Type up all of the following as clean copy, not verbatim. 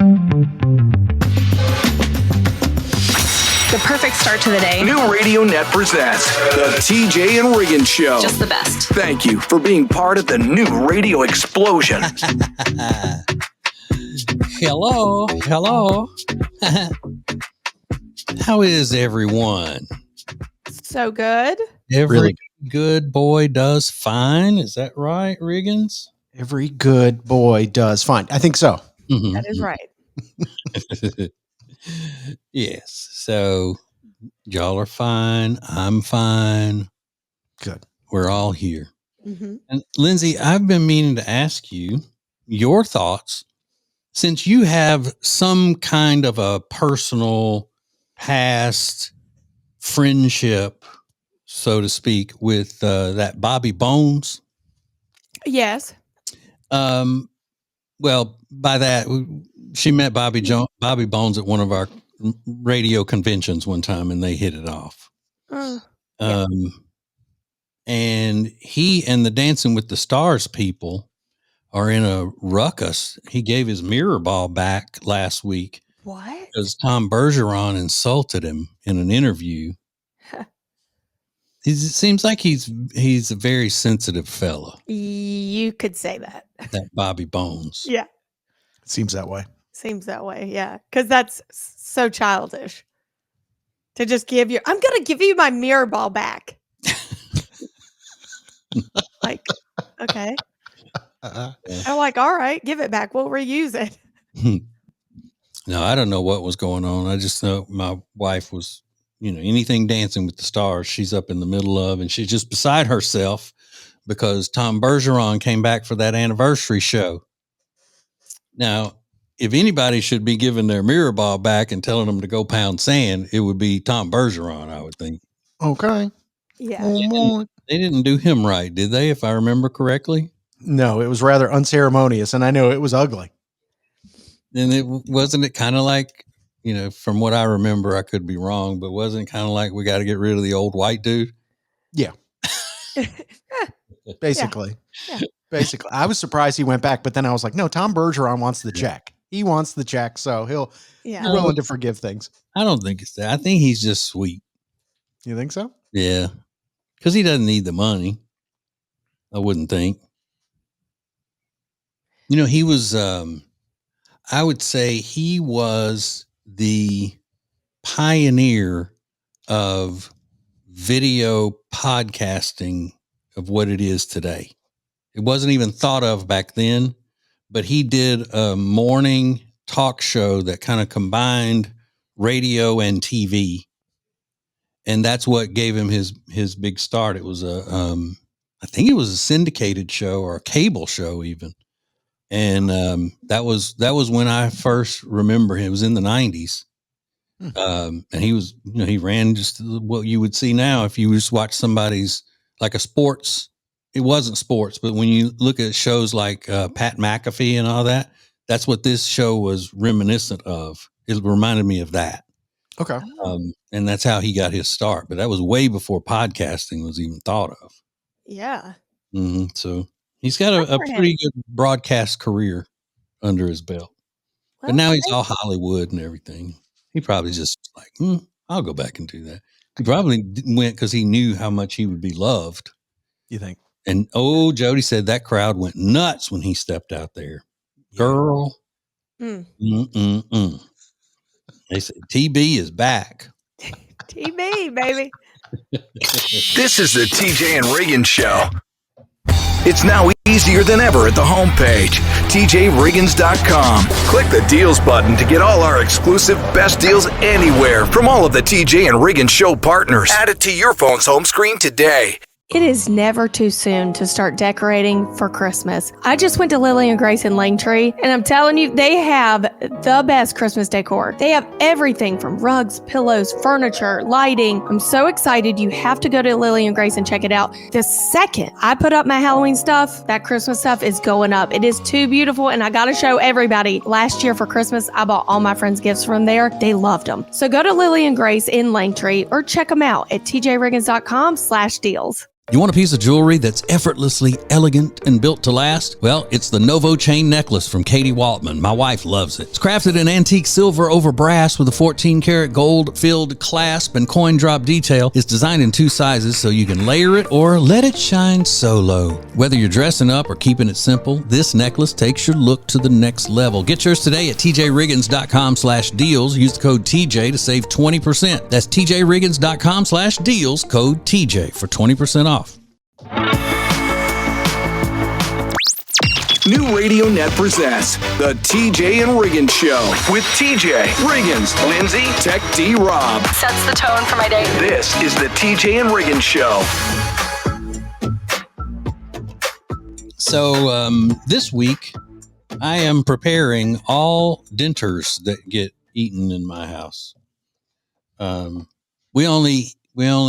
The perfect start to the day. New Radio Net presents the TJ and Riggins Show. Just the best. Thank you for being part of the new radio explosion. Hello. How is everyone? So good. Every Really good boy does fine. Is that right, Riggins? Every good boy does fine. I think so. Mm-hmm. That is right. Yes. So y'all are fine. I'm fine. Good. We're all here. Mm-hmm. And Lindsay, I've been meaning to ask you your thoughts since you have some kind of a personal past friendship, so to speak, with that Bobby Bones. Yes. Well, by that, she met Bobby Bones at one of our radio conventions one time, and they hit it off. Yeah. And he and the Dancing with the Stars people are in a ruckus. He gave his mirror ball back last week What? because Tom Bergeron insulted him in an interview. It seems like he's a very sensitive fella. You could say that. That Bobby Bones. Yeah. Seems that way. Seems that way. Yeah. Because that's so childish to just give you, I'm going to give you my mirror ball back. Like, okay. I'm like, all right, give it back. We'll reuse it. No, I don't know what was going on. I just know my wife was, anything Dancing with the Stars, she's up in the middle of, and she's just beside herself because Tom Bergeron came back for that anniversary show. Now, if anybody should be giving their mirror ball back and telling them to go pound sand, it would be Tom Bergeron, I would think. Okay. Yeah. They didn't do him right, did they, if I remember correctly? No, it was rather unceremonious, and I know it was ugly. And wasn't it kind of like, from what I remember, I could be wrong, but wasn't it kind of like we got to get rid of the old white dude? Yeah. Basically. Yeah. Basically. I was surprised he went back, but then I was like, no, Tom Bergeron wants the check. He wants the check, so he's willing to forgive things. I don't think it's that. I think he's just sweet. You think so? Yeah. Because he doesn't need the money. I wouldn't think. He was, I would say he was the pioneer of video podcasting of what it is today. It wasn't even thought of back then, but he did a morning talk show that kind of combined radio and TV. And that's what gave him his big start. It was I think it was a syndicated show or a cable show even. And that was when I first remember him. It was in the 90s. And he was, he ran just what you would see now if you just watch somebody's like a sports. It wasn't sports, but when you look at shows like Pat McAfee and all that, that's what this show was reminiscent of. It reminded me of that. Okay. And that's how he got his start. But that was way before podcasting was even thought of. Yeah. Mm-hmm. So he's got a pretty good broadcast career under his belt. But now he's all Hollywood and everything. He probably just like, I'll go back and do that. He probably went because he knew how much he would be loved. You think? And Jody said that crowd went nuts when he stepped out there. Girl. They said TB is back. TB, baby. This is the TJ and Riggins Show. It's now easier than ever at the homepage, tjriggins.com. Click the deals button to get all our exclusive best deals anywhere from all of the TJ and Riggins Show partners. Add it to your phone's home screen today. It is never too soon to start decorating for Christmas. I just went to Lily and Grace in Langtree, and I'm telling you, they have the best Christmas decor. They have everything from rugs, pillows, furniture, lighting. I'm so excited. You have to go to Lily and Grace and check it out. The second I put up my Halloween stuff, that Christmas stuff is going up. It is too beautiful, and I got to show everybody. Last year for Christmas, I bought all my friends gifts from there. They loved them. So go to Lily and Grace in Langtree or check them out at tjriggins.com/deals. You want a piece of jewelry that's effortlessly elegant and built to last? Well, it's the Novo chain necklace from Katie Waltman. My wife loves it. It's crafted in antique silver over brass with a 14-karat gold-filled clasp and coin drop detail. It's designed in 2 sizes so you can layer it or let it shine solo. Whether you're dressing up or keeping it simple, this necklace takes your look to the next level. Get yours today at tjriggins.com/deals. Use the code TJ to save 20%. That's tjriggins.com/deals, code TJ for 20% off. New Radio Net presents the TJ and Riggins Show with TJ Riggins, Lindsay, Tech D Rob. Sets the tone for my day. This is the TJ and Riggins Show. So this week, I am preparing all denters that get eaten in my house. We only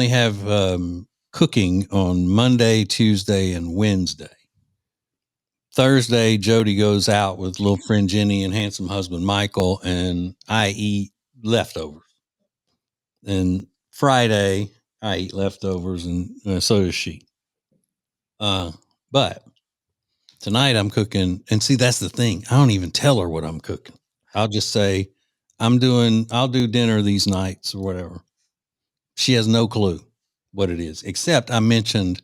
have cooking on Monday, Tuesday, and Wednesday. Thursday, Jody goes out with little friend Jenny and handsome husband Michael, and I eat leftovers. And Friday, I eat leftovers, and so does she. But tonight I'm cooking, and see, that's the thing. I don't even tell her what I'm cooking. I'll just say, I'll do dinner these nights or whatever. She has no clue what it is, except I mentioned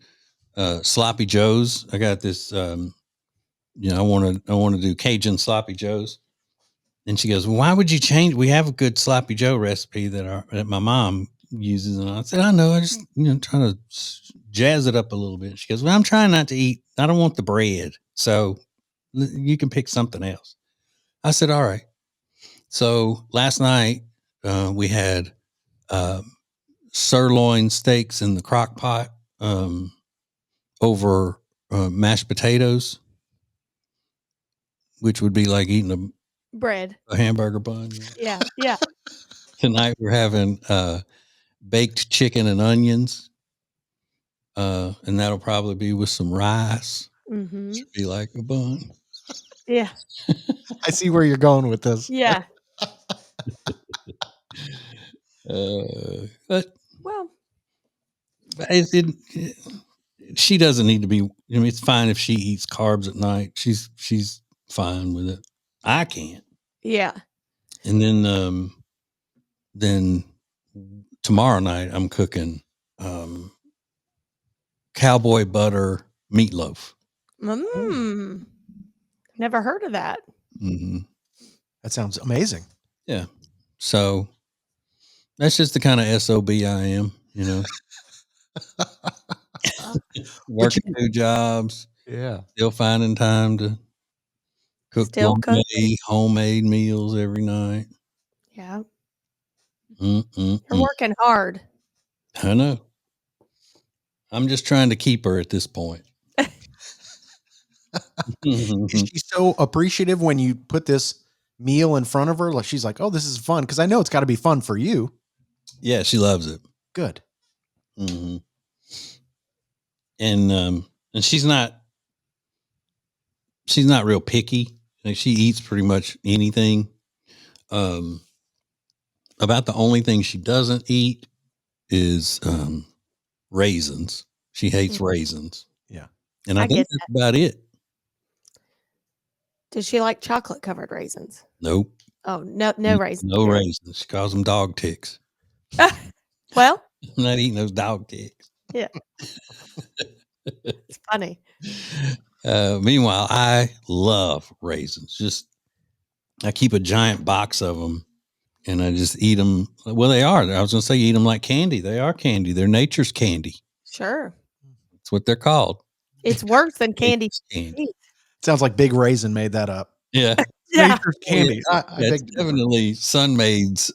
sloppy joes. I got this, I want to do Cajun sloppy joes. And she goes, why would you change? We have a good sloppy joe recipe that my mom uses. And I said, I know, I just, trying to jazz it up a little bit. She goes, well, I'm trying not to eat. I don't want the bread. So you can pick something else. I said, all right. So last night we had sirloin steaks in the crock pot over mashed potatoes, which would be like eating a hamburger bun. Yeah. Tonight we're having baked chicken and onions, and that'll probably be with some rice. Mm-hmm. Should be like a bun. Yeah. I see where you're going with this. Yeah. But Well, she doesn't need to be. It's fine if she eats carbs at night. She's fine with it. I can't. yeah. And then tomorrow night I'm cooking cowboy butter meatloaf. Never heard of that. Mm-hmm. That sounds amazing. Yeah. So that's just the kind of SOB I am, working 2 jobs. Yeah. Still finding time to cook homemade meals every night. Yeah. You're You're working hard. I know. I'm just trying to keep her at this point. Is she so appreciative when you put this meal in front of her? Like she's like, oh, this is fun. Cause I know it's got to be fun for you. Yeah, she loves it. Good. Mm-hmm. And she's not real picky. Like she eats pretty much anything. About the only thing she doesn't eat is raisins. She hates raisins. Yeah. And I think that's about it. Does she like chocolate covered raisins? Nope. Oh, no raisins. No raisins. She calls them dog ticks. Well, I'm not eating those dog ticks. Yeah. It's funny. Meanwhile, I love raisins. I keep a giant box of them and I just eat them. Well, they are. I was going to say eat them like candy. They are candy. They're nature's candy. Sure. That's what they're called. It's worse than candy. Sounds like Big Raisin made that up. Yeah. Yeah. Nature's candy. That's definitely Sunmaid's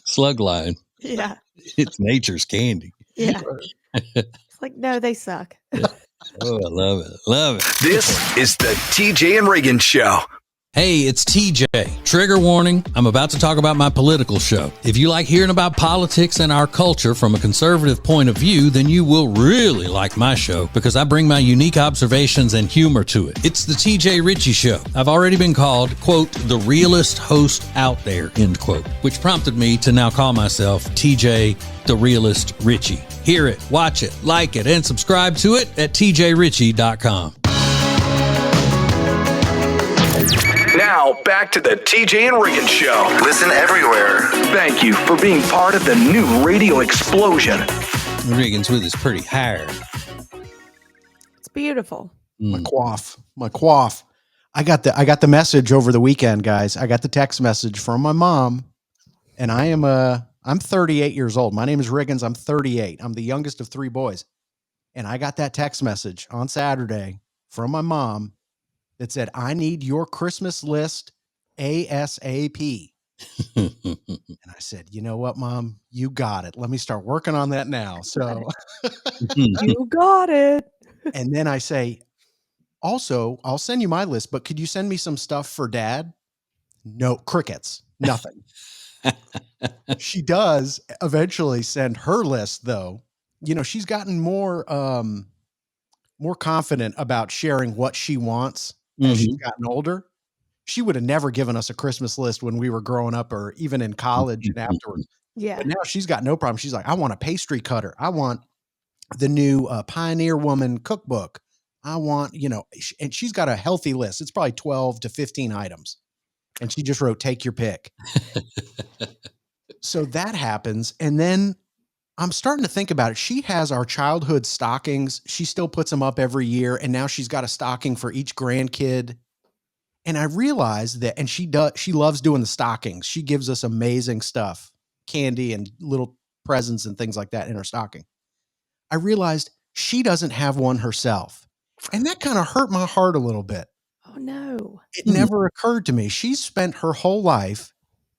slug line. Yeah. It's nature's candy. Yeah. It's like, no, they suck. Yeah. Oh, I love it. Love it. This is the TJ and Riggins Show. Hey, it's TJ. Trigger warning, I'm about to talk about my political show. If you like hearing about politics and our culture from a conservative point of view, then you will really like my show because I bring my unique observations and humor to it. It's the TJ Ritchie Show. I've already been called, quote, the realest host out there, end quote, which prompted me to now call myself TJ the Realist Ritchie. Hear it, watch it, like it, and subscribe to it at tjritchie.com. Now, back to the TJ and Riggins Show. Listen everywhere. Thank you for being part of the new radio explosion. Riggins with his pretty hair. It's beautiful. My quaff. I got the message over the weekend, guys. I got the text message from my mom, and I'm 38 years old. My name is Riggins. I'm 38. I'm the youngest of three boys. And I got that text message on Saturday from my mom that said, I need your Christmas list ASAP. And I said, you know what, Mom? You got it. Let me start working on that now. So You got it. and then I say, also, I'll send you my list, but could you send me some stuff for Dad? No, crickets, nothing. She does eventually send her list, though. You know, she's gotten more confident about sharing what she wants as she's gotten older. She would have never given us a Christmas list when we were growing up or even in college and afterwards. Yeah. But now she's got no problem. She's like, I want a pastry cutter. I want the new Pioneer Woman cookbook. I want, and she's got a healthy list. It's probably 12 to 15 items. And she just wrote, take your pick. So that happens. And then I'm starting to think about it. She has our childhood stockings. She still puts them up every year. And now she's got a stocking for each grandkid. And I realized that, and she loves doing the stockings. She gives us amazing stuff, candy and little presents and things like that in her stocking. I realized she doesn't have one herself. And that kind of hurt my heart a little bit. Oh, no. It never occurred to me. She's spent her whole life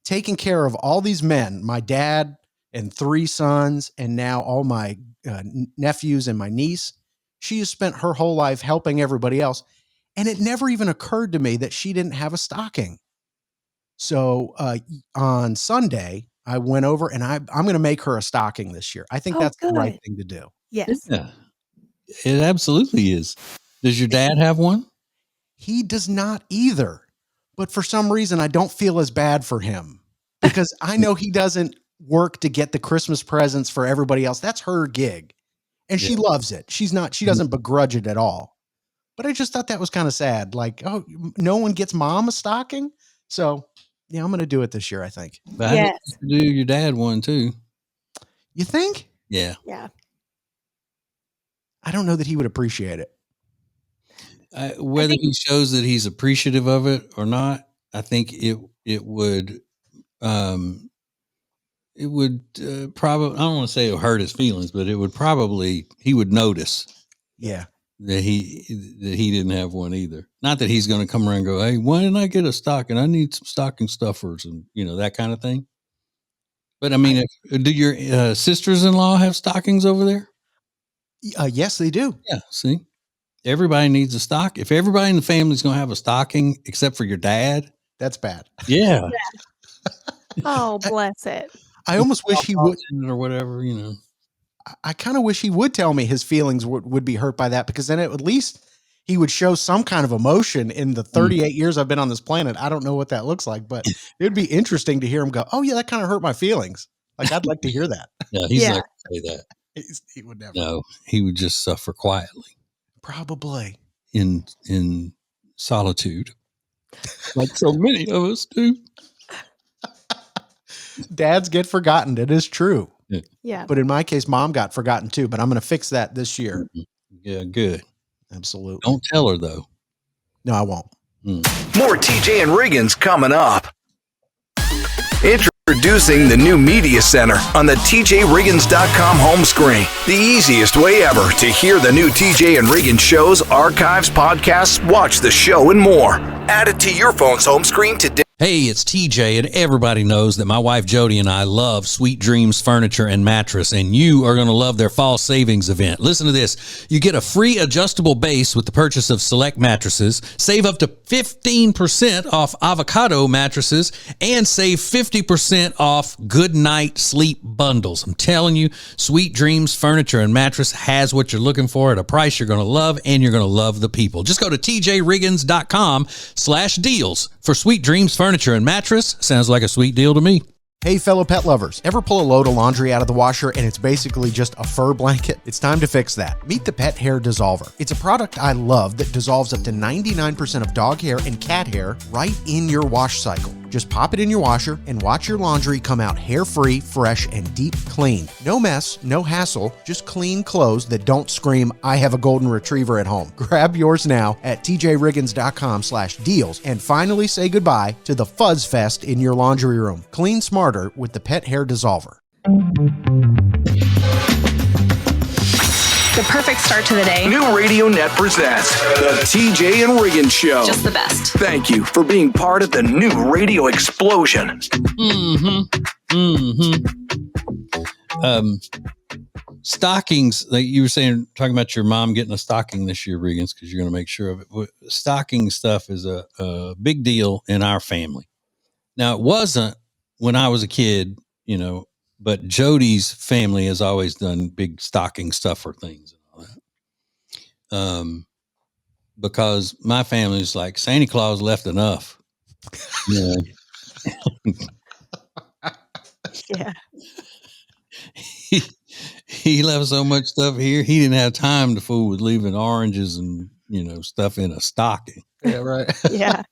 taking care of all these men, my dad and three sons, and now all my nephews and my niece. She has spent her whole life helping everybody else. And it never even occurred to me that she didn't have a stocking. So on Sunday, I went over and I'm going to make her a stocking this year. I think that's the right thing to do. Yes. Yeah, it absolutely is. Does your dad have one? He does not either. But for some reason, I don't feel as bad for him because I know he doesn't work to get the Christmas presents for everybody else. That's her gig. And she loves it. She doesn't begrudge it at all. But I just thought that was kind of sad. Like, oh, no one gets Mom a stocking? So, yeah, I'm going to do it this year, I think. But I think you do your dad one, too. You think? Yeah. Yeah. I don't know that he would appreciate it. Whether he shows that he's appreciative of it or not, I think it would probably, I don't want to say it'll hurt his feelings, but he would notice. Yeah. That he didn't have one either. Not that he's going to come around and go, hey, why didn't I get a stocking? I need some stocking stuffers and, that kind of thing. But I mean, do your sisters-in-law have stockings over there? Yes, they do. Yeah. See, everybody needs a stock. If everybody in the family is going to have a stocking except for your dad, that's bad. Yeah. Oh, bless it. I almost wish he would, or whatever, I kind of wish he would tell me his feelings would be hurt by that, because then at least he would show some kind of emotion. In the 38 years I've been on this planet, I don't know what that looks like, but it'd be interesting to hear him go, oh yeah, that kind of hurt my feelings. Like, I'd like to hear that. No, he's not going to say that. He would never. No, he would just suffer quietly. Probably. In solitude. Like so many of us do. Dads get forgotten. It is true. Yeah. But in my case, Mom got forgotten too, but I'm going to fix that this year. Yeah, good. Absolutely. Don't tell her though. No, I won't. More TJ and Riggins coming up. Introducing the new Media Center on the TJRiggins.com home screen. The easiest way ever to hear the new TJ and Riggins shows, archives, podcasts, watch the show, and more. Add it to your phone's home screen today. Hey, it's TJ, and everybody knows that my wife Jody and I love Sweet Dreams Furniture and Mattress, and you are going to love their fall savings event. Listen to this. You get a free adjustable base with the purchase of select mattresses, save up to 15% off avocado mattresses, and save 50% off good night sleep bundles. I'm telling you, Sweet Dreams Furniture and Mattress has what you're looking for at a price you're going to love, and you're going to love the people. Just go to tjriggins.com/deals for Sweet Dreams Furniture and Mattress. Sounds like a sweet deal to me. Hey, fellow pet lovers, ever pull a load of laundry out of the washer and it's basically just a fur blanket? It's time to fix that. Meet the Pet Hair Dissolver. It's a product I love that dissolves up to 99% of dog hair and cat hair right in your wash cycle. Just pop it in your washer and watch your laundry come out hair-free, fresh, and deep clean. No mess, no hassle, just clean clothes that don't scream, I have a golden retriever at home. Grab yours now at tjriggins.com/deals and finally say goodbye to the fuzz fest in your laundry room. Clean smarter with the Pet Hair Dissolver. The perfect start to the day. New Radio Net presents the TJ and Riggins Show. Just the best. Thank you for being part of the new radio explosion. Stockings, like you were saying, talking about your mom getting a stocking this year, Riggins, because you're going to make sure of it. Stocking stuff is a big deal in our family. Now, it wasn't when I was a kid, but Jody's family has always done big stocking stuffer things and all that. Because my family is like, Santa Claus left enough. Yeah. He left so much stuff here. He didn't have time to fool with leaving oranges and, stuff in a stocking. Yeah, right. Yeah.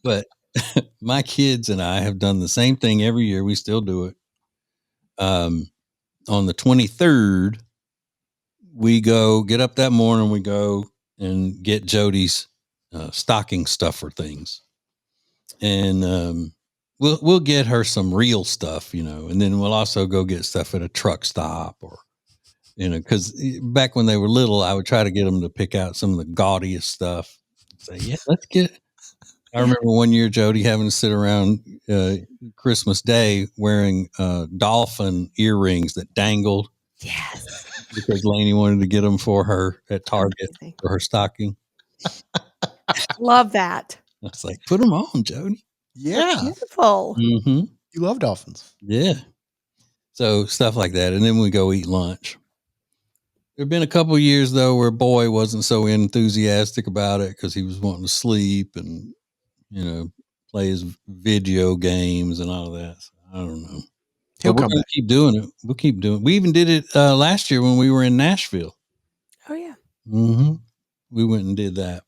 But my kids and I have done the same thing every year. We still do it. On the 23rd, we get up that morning, we go and get Jody's stocking stuffer things. And we'll get her some real stuff, and then we'll also go get stuff at a truck stop or, because back when they were little, I would try to get them to pick out some of the gaudiest stuff. Say, yeah, let's get it. I remember one year Jody having to sit around Christmas Day wearing dolphin earrings that dangled. Yes. Because Lainey wanted to get them for her at Target for her stocking. Love that. I was like, put them on, Jody. Yeah. Beautiful. Mm-hmm. You love dolphins. Yeah. So stuff like that. And then we go eat lunch. There have been a couple of years, though, where boy wasn't so enthusiastic about it because he was wanting to sleep and, play his video games and all of that. So I don't know. He'll come back. Keep doing it. We'll keep doing it. We even did it last year when we were in Nashville. Oh, yeah. Mm-hmm. We went and did that.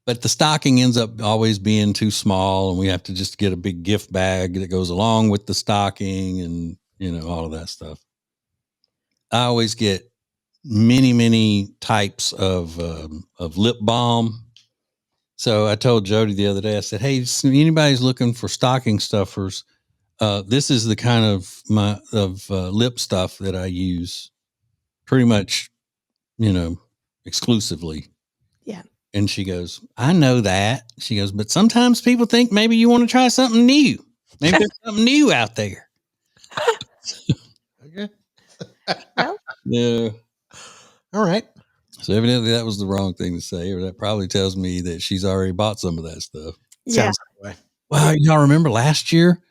But the stocking ends up always being too small, and we have to just get a big gift bag that goes along with the stocking and, all of that stuff. I always get many, many types of lip balm. So I told Jody the other day, I said, hey, anybody's looking for stocking stuffers, this is the kind of lip stuff that I use pretty much, exclusively. Yeah. And she goes, I know that. She goes, but sometimes people think maybe you want to try something new. Maybe there's something new out there. Okay. Well. Yeah. All right. So evidently that was the wrong thing to say, or that probably tells me that she's already bought some of that stuff. Yeah. Sounds that way. Wow. Y'all remember last year?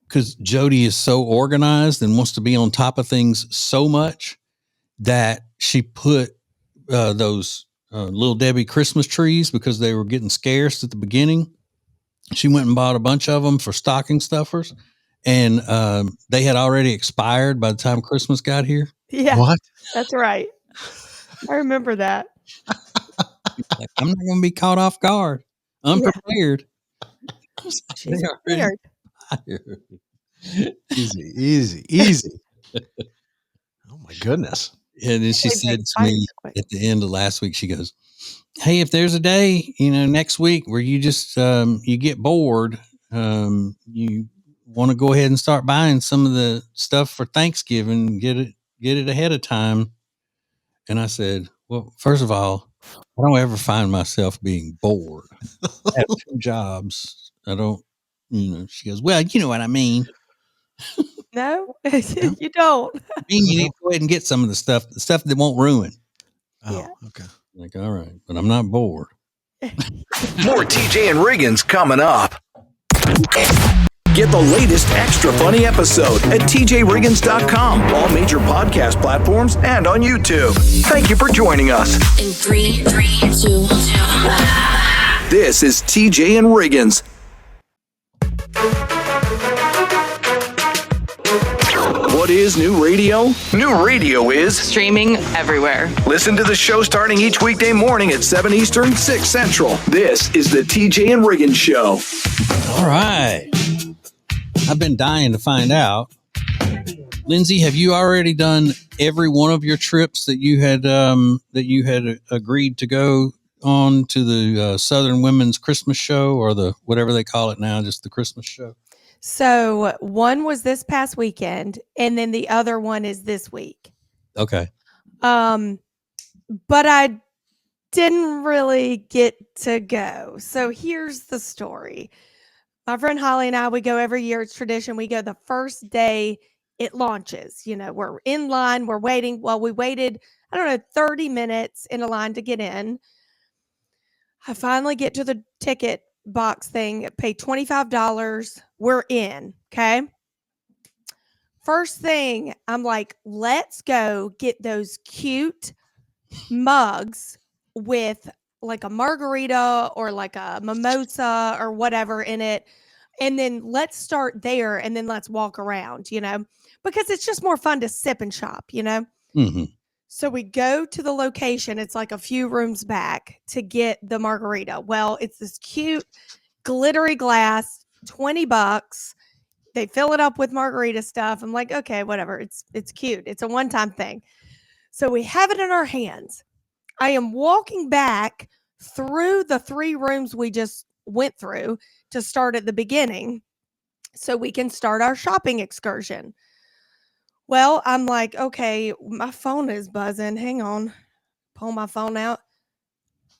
Because Jody is so organized and wants to be on top of things so much that she put those Little Debbie Christmas trees, because they were getting scarce at the beginning. She went and bought a bunch of them for stocking stuffers, and they had already expired by the time Christmas got here. Yeah. What? That's right. I remember that. Like, I'm not going to be caught off guard, unprepared. She's prepared. Easy. Oh my goodness. And then she said to me at the end of last week, she goes, hey, if there's a day, next week where you just, you get bored, you want to go ahead and start buying some of the stuff for Thanksgiving, get it ahead of time. And I said, Well, first of all, I don't ever find myself being bored. I have 2 jobs. I don't, she goes, well, you know what I mean. No, No. you don't. I mean, you need to go ahead and get some of the stuff that won't ruin. Oh, Yeah. okay. Like, all right, but I'm not bored. More TJ and Riggins coming up. Get the latest extra funny episode at tjriggins.com, all major podcast platforms, and on YouTube. Thank you for joining us. In 3, 2, 1. This is TJ and Riggins. What is new radio? New radio is Streaming everywhere. listen to the show starting each weekday morning at 7 Eastern, 6 Central. This is the TJ and Riggins Show. All right. I've been dying to find out. Lindsay, have you already done every one of your trips that you had agreed to go on to the Southern Women's Christmas Show, or the whatever they call it now, just the Christmas show? So one was this past weekend, and then the other one is this week. Okay. But I didn't really get to go. So here's the story. My friend Holly and I, we go every year. It's tradition. We go the first day it launches. We're in line. We're waiting. Well, we waited, 30 minutes in a line to get in. I finally get to the ticket box thing, pay $25. We're in. Okay. First thing, I'm like, let's go get those cute mugs with like a margarita or like a mimosa or whatever in it. And then let's start there and then let's walk around, because it's just more fun to sip and shop, Mm-hmm. So we go to the location. It's like a few rooms back to get the margarita. Well, it's this cute glittery glass, $20. They fill it up with margarita stuff. I'm like, okay, whatever. It's cute. It's a one-time thing. So we have it in our hands. I am walking back through the 3 rooms we just went through to start at the beginning so we can start our shopping excursion. Well, I'm like, okay, my phone is buzzing. Hang on. Pull my phone out.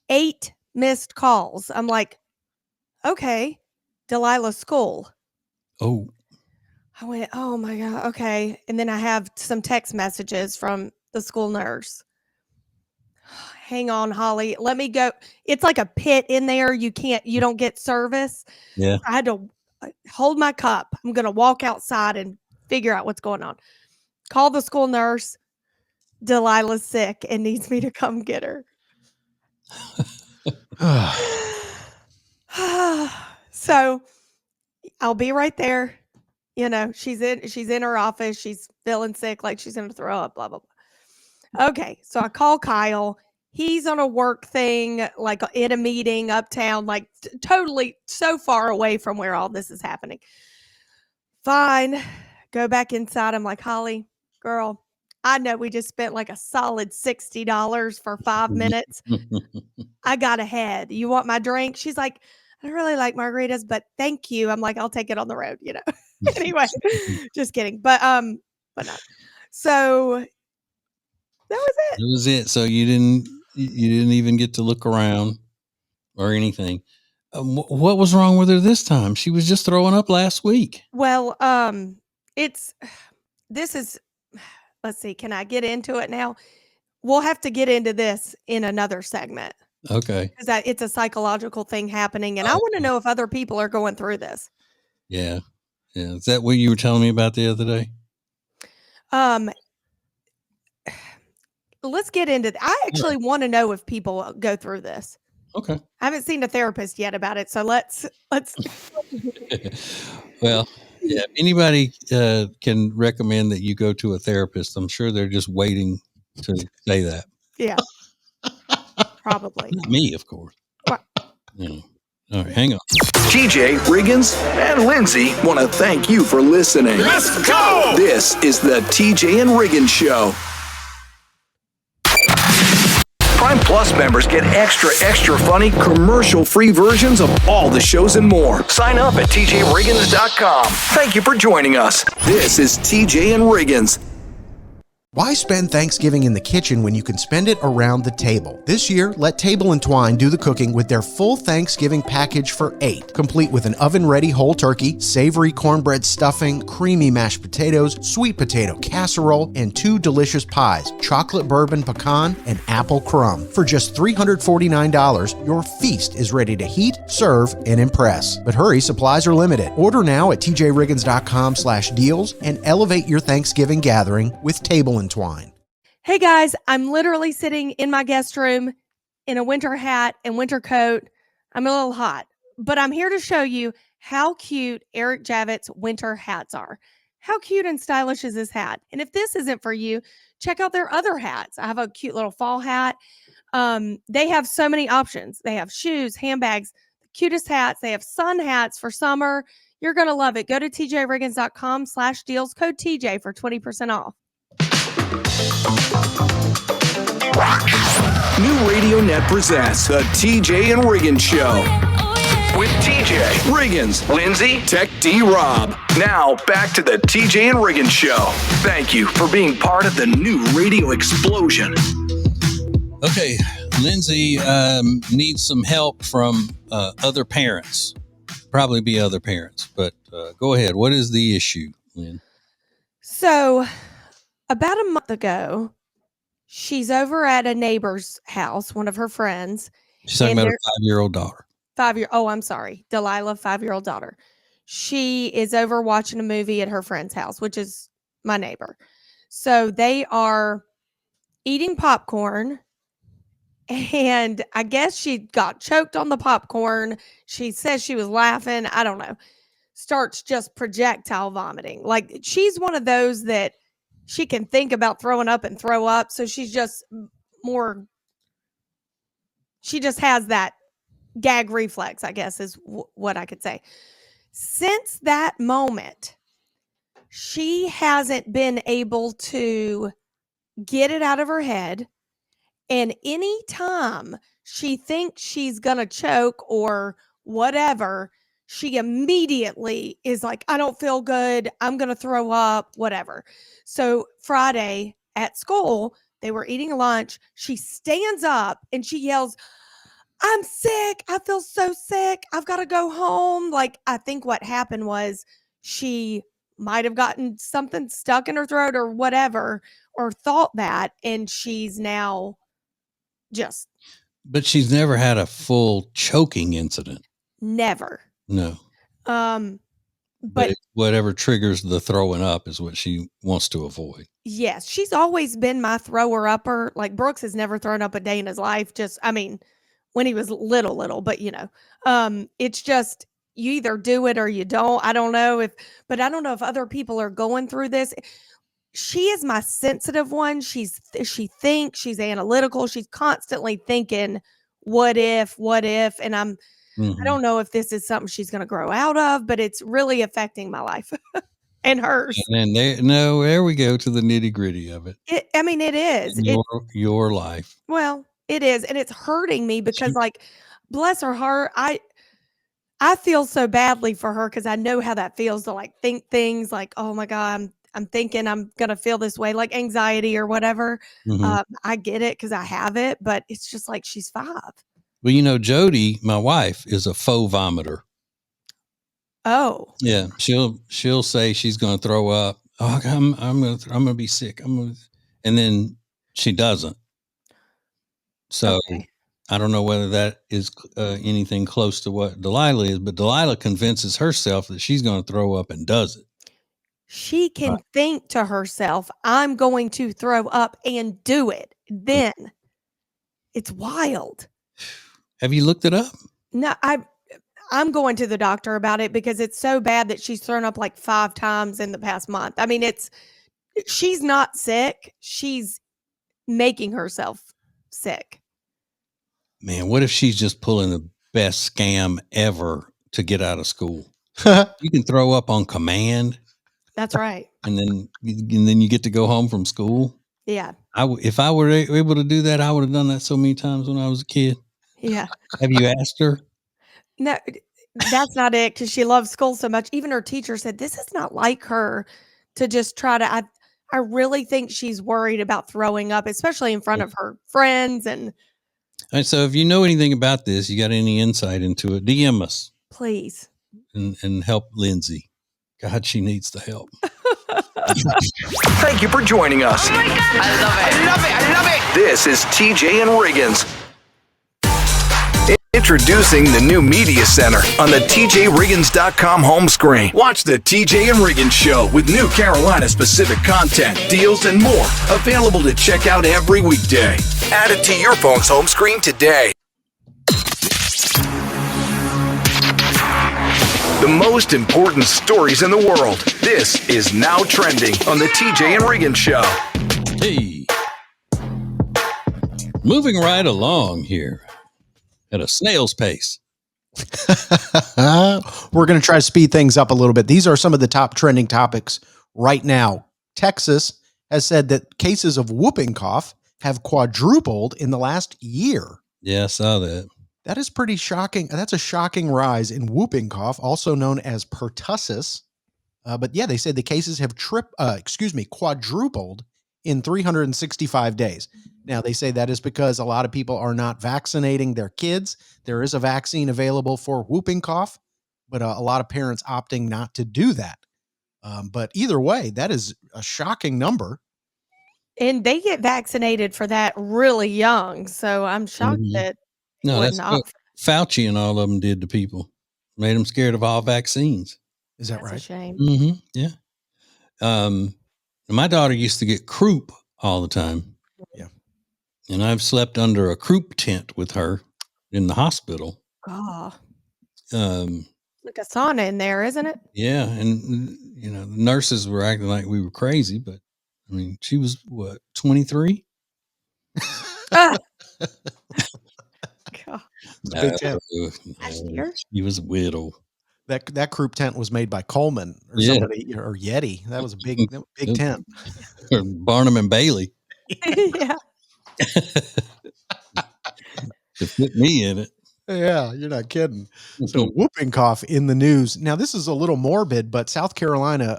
8 missed calls. I'm like, okay, Delilah's school. Oh. I went, oh my God, okay. And then I have some text messages from the school nurse. Hang on, Holly. Let me go. It's like a pit in there. You don't get service. Yeah. I had to hold my cup. I'm going to walk outside and figure out what's going on. Call the school nurse. Delilah's sick and needs me to come get her. So I'll be right there. She's in her office. She's feeling sick, like she's going to throw up, blah, blah, blah. Okay. So I call Kyle. He's on a work thing, like in a meeting uptown, like totally so far away from where all this is happening. Fine. Go back inside. I'm like, Holly, girl, I know we just spent like a solid $60 for 5 minutes. I got ahead. You want my drink? She's like, I don't really like margaritas, but thank you. I'm like, I'll take it on the road, Anyway, just kidding. But no. So that was it. That was it. So you didn't even get to look around or anything. What was wrong with her this time? She was just throwing up last week. Well, let's see. Can I get into it now? We'll have to get into this in another segment. Okay. Because it's a psychological thing happening. And I want to know if other people are going through this. Yeah. Yeah. Is that what you were telling me about the other day? Let's get into I actually want to know if people go through this. Okay. I haven't seen a therapist yet about it. So let's. Well, yeah. If anybody can recommend that you go to a therapist, I'm sure they're just waiting to say that. Yeah. Probably. Not me, of course. Right. All right, hang on. TJ, Riggins, and Lindsay want to thank you for listening. Let's go! This is the TJ and Riggins Show. Prime Plus members get extra funny, commercial-free versions of all the shows and more. Sign up at tjriggins.com. Thank you for joining us. This is TJ and Riggins. Why spend Thanksgiving in the kitchen when you can spend it around the table? This year, let Table & Twine do the cooking with their full Thanksgiving package for $8, complete with an oven-ready whole turkey, savory cornbread stuffing, creamy mashed potatoes, sweet potato casserole, and 2 delicious pies, chocolate bourbon pecan and apple crumb. For just $349, your feast is ready to heat, serve, and impress. But hurry, supplies are limited. Order now at tjriggins.com/deals and elevate your Thanksgiving gathering with Table & Twine. Hey guys, I'm literally sitting in my guest room in a winter hat and winter coat. I'm a little hot, but I'm here to show you how cute Eric Javits winter hats are. How cute and stylish is this hat? And if this isn't for you, check out their other hats. I have a cute little fall hat. They have so many options. They have shoes, handbags, the cutest hats. They have sun hats for summer. You're going to love it. Go to tjriggins.com/deals, code TJ for 20% off. New Radio Net presents the TJ and Riggins Show. With TJ, Riggins, Lindsay, Tech D Rob. Now back to the TJ and Riggins Show. Thank you for being part of the new radio explosion. Okay, Lindsay needs some help from other parents. Probably be other parents, but go ahead. What is the issue, Lynn? So, about a month ago, she's over at a neighbor's house, one of her friends. She's talking And about a 5-year-old daughter. I'm sorry. Delilah, 5-year-old daughter. She is over watching a movie at her friend's house, which is my neighbor. So they are eating popcorn, and I guess she got choked on the popcorn. She says she was laughing. I don't know. Starts just projectile vomiting. Like, she's one of those that she can think about throwing up and throw up. So she's just she just has that gag reflex, I guess is what I could say. Since that moment, she hasn't been able to get it out of her head. And anytime she thinks she's going to choke or whatever, she immediately is like, I don't feel good. I'm going to throw up, whatever. So Friday at school, they were eating lunch. She stands up and she yells, I'm sick. I feel so sick. I've got to go home. Like, I think what happened was she might have gotten something stuck in her throat or whatever, or thought that. And she's now just. But she's never had a full choking incident. Never. No. But whatever triggers the throwing up is what she wants to avoid. yes, she's always been my thrower upper. Like, Brooks has never thrown up a day in his life. When he was little, but it's just, you either do it or you don't. I don't know if other people are going through this. She is my sensitive one. She thinks, she's analytical. She's constantly thinking, what if, and I don't know if this is something she's going to grow out of, but it's really affecting my life and hers. And there we go to the nitty gritty of it. It is Your life. Well, it is. And it's hurting me because, like, bless her heart, I feel so badly for her because I know how that feels to, like, think things like, oh my God, I'm thinking I'm going to feel this way, like anxiety or whatever. I get it because I have it, but it's just like, she's 5. Well, Jody, my wife, is a faux vomiter. Oh. Yeah. She'll say she's going to throw up. Oh, I'm going to be sick. And then she doesn't. So okay. I don't know whether that is anything close to what Delilah is, but Delilah convinces herself that she's going to throw up and does it. She can think to herself, I'm going to throw up and do it. Then it's wild. Have you looked it up? No, I'm going to the doctor about it because it's so bad that she's thrown up like 5 times in the past month. I mean, she's not sick. She's making herself sick. Man, what if she's just pulling the best scam ever to get out of school? You can throw up on command. That's right. And then you get to go home from school. Yeah. If I were able to do that, I would have done that so many times when I was a kid. Yeah. Have you asked her? No, that's not it, because she loves school so much. Even her teacher said, this is not like her to just try to, I really think she's worried about throwing up, especially in front of her friends. And All right, so if you know anything about this, you got any insight into it, DM us please. and help Lindsay. God, she needs the help. Thank you for joining us. Oh my God. I love it. This is TJ and Riggins. Introducing the new Media Center on the TJRiggins.com home screen. Watch the TJ and Riggins Show with new Carolina-specific content, deals, and more. Available to check out every weekday. Add it to your phone's home screen today. The most important stories in the world. This is Now Trending on the TJ and Riggins Show. Hey. Moving right along here at a snail's pace. We're going to try to speed things up a little bit. These are some of the top trending topics right now. Texas has said that cases of whooping cough have quadrupled in the last year. Yeah, I saw that. That is pretty shocking. That's a shocking rise in whooping cough, also known as pertussis. But yeah, they said the cases have quadrupled in 365 days. Now, they say that is because a lot of people are not vaccinating their kids. There is a vaccine available for whooping cough, but a lot of parents opting not to do that. But either way, that is a shocking number. And they get vaccinated for that really young. So I'm shocked that No, that's not. what Fauci and all of them did to people. Made them scared of all vaccines. Is that That's right? a shame. Mm-hmm. Yeah. My daughter used to get croup all the time. Yeah. And I've slept under a croup tent with her in the hospital. God. Um, Like a sauna in there, isn't it? yeah. And, you know, the nurses were acting like we were crazy, but I mean, she was what, 23? Ah. God. Big tent. Last year? She was a widow. That croup tent was made by Coleman or Yeah. somebody, or Yeti. That was a big tent. Or Barnum and Bailey. Yeah. To fit me in it. Yeah, you're not kidding. So whooping cough in the news. Now, this is a little morbid, but South Carolina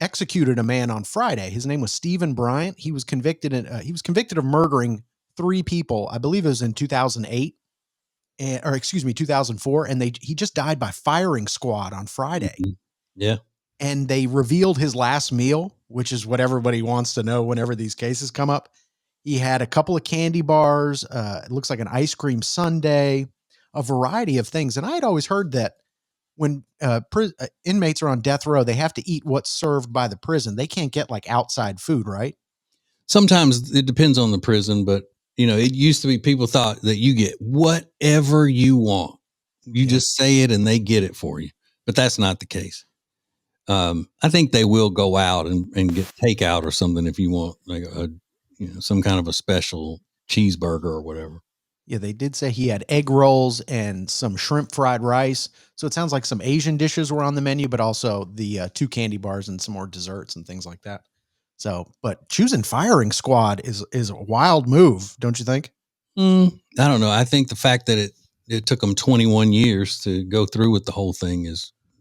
executed a man on Friday. His name was Stephen Bryant. He was convicted of murdering 3 people. I believe it was in 2008. 2004, and he just died by firing squad on Friday. Mm-hmm. Yeah. And they revealed his last meal, which is what everybody wants to know whenever these cases come up. He had a couple of candy bars. It looks like an ice cream sundae, a variety of things. And I had always heard that when inmates are on death row, they have to eat what's served by the prison. They can't get like outside food, right? Sometimes it depends on the prison, but you know, it used to be people thought that you get whatever you want. You just say it and they get it for you. But that's not the case. I think they will go out and get takeout or something if you want like some kind of a special cheeseburger or whatever. Yeah, they did say he had egg rolls and some shrimp fried rice. So it sounds like some Asian dishes were on the menu, but also the 2 candy bars and some more desserts and things like that. So, but choosing firing squad is a wild move, don't you think? I don't know. I think the fact that it took them 21 years to go through with the whole thing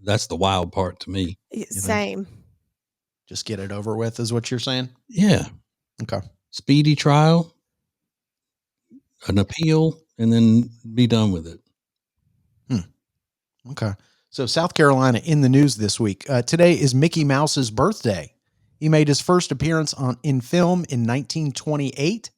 that's the wild part to me. Same. Just get it over with is what you're saying? Yeah. Okay. Speedy trial, an appeal, and then be done with it. Okay. So South Carolina in the news this week. Today is Mickey Mouse's birthday. He made his first appearance in film in 1928.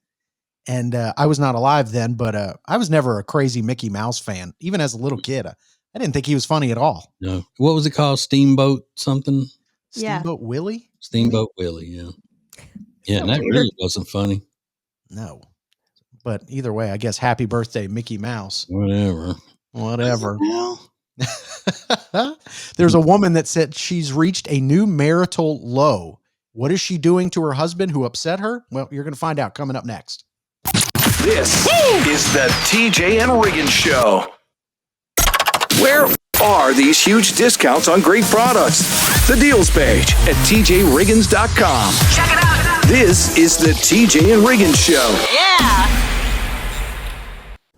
And I was not alive then, but I was never a crazy Mickey Mouse fan. Even as a little kid, I didn't think he was funny at all. No. What was it called? Steamboat something? Steamboat Willie? Steamboat Willie, yeah. Yeah, and that really wasn't funny. No. But either way, I guess happy birthday, Mickey Mouse. Whatever. There's a woman that said she's reached a new marital low. What is she doing to her husband who upset her? Well, you're going to find out coming up next. This is the TJ and Riggins Show. Where are these huge discounts on great products? The deals page at TJRiggins.com. Check it out. This is the TJ and Riggins Show. Yeah.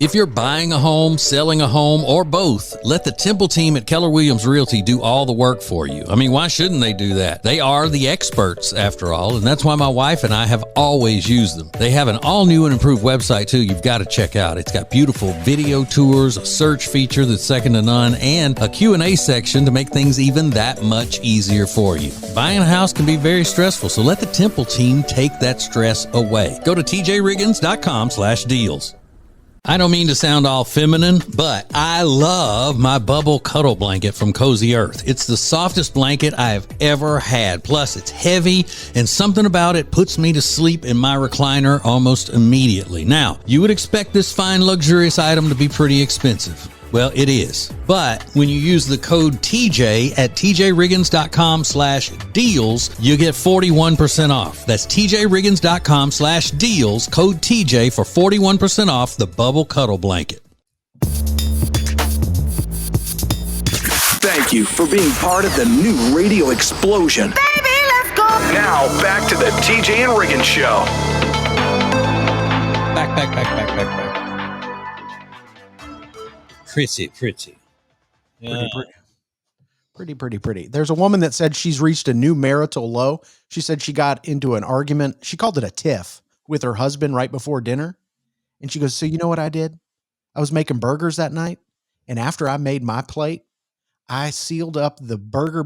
If you're buying a home, selling a home, or both, let the Temple team at Keller Williams Realty do all the work for you. I mean, why shouldn't they do that? They are the experts, after all, and that's why my wife and I have always used them. They have an all-new and improved website, too, you've got to check out. It's got beautiful video tours, a search feature that's second to none, and a Q&A section to make things even that much easier for you. Buying a house can be very stressful, so let the Temple team take that stress away. Go to tjriggins.com/deals. I don't mean to sound all feminine, but I love my bubble cuddle blanket from Cozy Earth. It's the softest blanket I've ever had. Plus, it's heavy, and something about it puts me to sleep in my recliner almost immediately. Now, you would expect this fine, luxurious item to be pretty expensive. Well, it is. But when you use the code TJ at tjriggins.com/deals, you get 41% off. That's tjriggins.com/deals, code TJ for 41% off the bubble cuddle blanket. Thank you for being part of the new radio explosion. Baby, let's go. Now, back to the TJ and Riggins Show. Back. Pretty. Yeah. Pretty. There's a woman that said she's reached a new marital low. She said she got into an argument. She called it a tiff with her husband right before dinner. And she goes, so you know what I did? I was making burgers that night. And after I made my plate, I sealed up the burger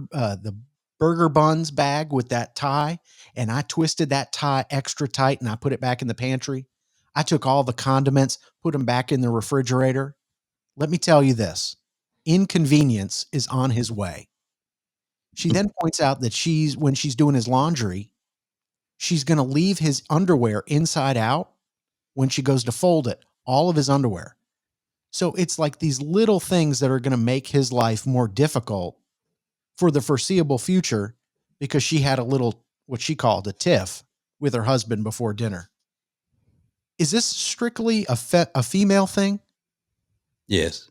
buns bag with that tie. And I twisted that tie extra tight and I put it back in the pantry. I took all the condiments, put them back in the refrigerator. Let me tell you this, inconvenience is on his way. She then points out that when she's doing his laundry, she's going to leave his underwear inside out when she goes to fold it, all of his underwear. So it's like these little things that are going to make his life more difficult for the foreseeable future because she had a little, what she called a tiff with her husband before dinner. Is this strictly a female thing? Yes.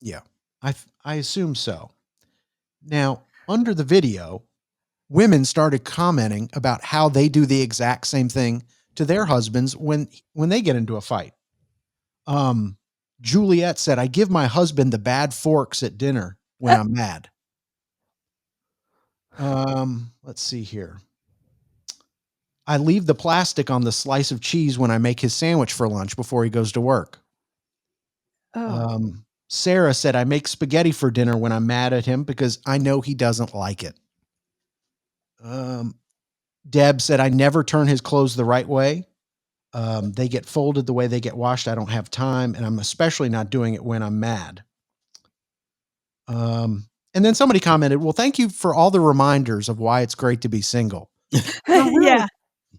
Yeah, I assume so. Now, under the video, women started commenting about how they do the exact same thing to their husbands when they get into a fight. Juliet said, I give my husband the bad forks at dinner when I'm mad. Let's see here. I leave the plastic on the slice of cheese when I make his sandwich for lunch before he goes to work. Sarah said, I make spaghetti for dinner when I'm mad at him because I know he doesn't like it. Deb said, I never turn his clothes the right way. They get folded the way they get washed. I don't have time. And I'm especially not doing it when I'm mad. And then somebody commented, well, thank you for all the reminders of why it's great to be single. Yeah.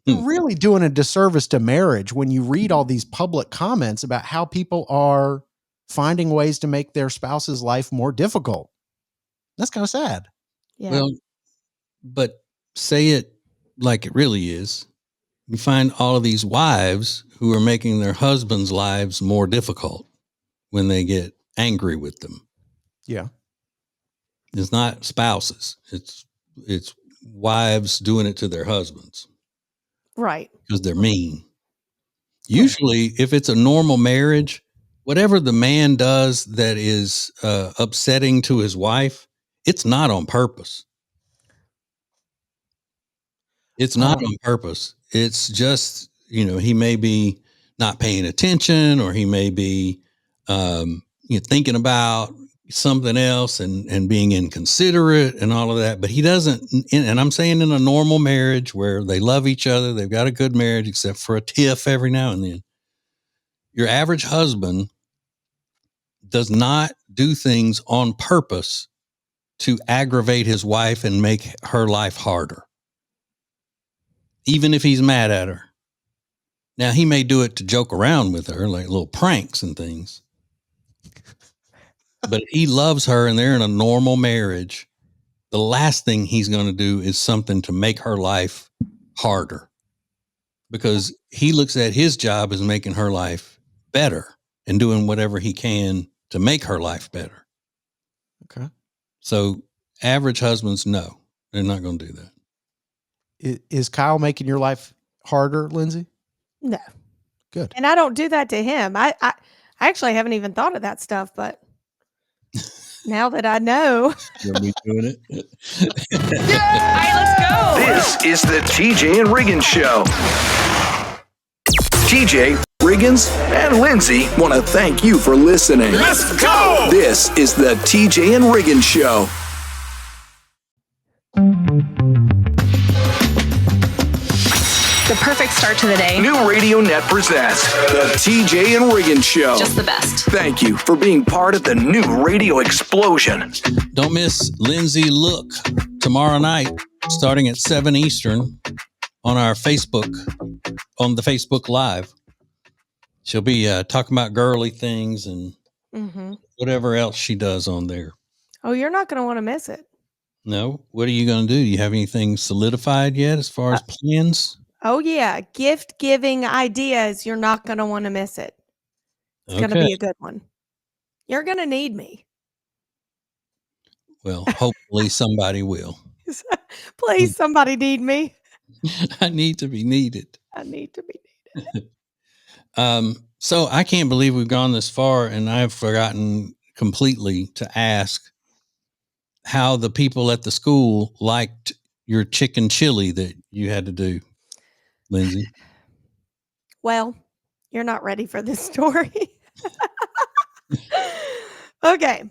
You're really doing a disservice to marriage when you read all these public comments about how people are finding ways to make their spouse's life more difficult. That's kind of sad. Yeah. Well, but say it like it really is. You find all of these wives who are making their husbands' lives more difficult when they get angry with them. Yeah. It's not spouses. It's wives doing it to their husbands Right. because they're mean. Usually, if it's a normal marriage, whatever the man does that is upsetting to his wife, it's not on purpose. It's not on purpose. It's just, he may be not paying attention, or he may be thinking about something else and being inconsiderate and all of that. But he doesn't, and I'm saying in a normal marriage where they love each other, they've got a good marriage, except for a tiff every now and then. Your average husband does not do things on purpose to aggravate his wife and make her life harder, even if he's mad at her. Now, he may do it to joke around with her, like little pranks and things. But if he loves her and they're in a normal marriage, the last thing he's going to do is something to make her life harder, because he looks at his job as making her life better and doing whatever he can to make her life better. Okay. So average husbands, no, they're not going to do that. Is Kyle making your life harder, Lindsay? No. Good. And I don't do that to him. I actually haven't even thought of that stuff, but now that I know. You'll be doing it. All right, let's go. This is the TJ and Riggins Show. TJ, Riggins, and Lindsay want to thank you for listening. Let's go! This is the TJ and Riggins Show. The perfect start to the day. New Radio Net presents the TJ and Riggins Show. Just the best. Thank you for being part of the new radio explosion. Don't miss Lindsay Look tomorrow night, starting at 7 Eastern on our Facebook, on the Facebook Live. She'll be talking about girly things and whatever else she does on there. Oh, you're not going to want to miss it. No? What are you going to do? Do you have anything solidified yet as far as plans? Oh, yeah. Gift giving ideas. You're not going to want to miss it. It's going to be a good one. You're going to need me. Well, hopefully somebody will. Please, somebody need me. I need to be needed. I need to be needed. So I can't believe we've gone this far, and I've forgotten completely to ask how the people at the school liked your chicken chili that you had to do, Lindsay. Well, you're not ready for this story. Okay.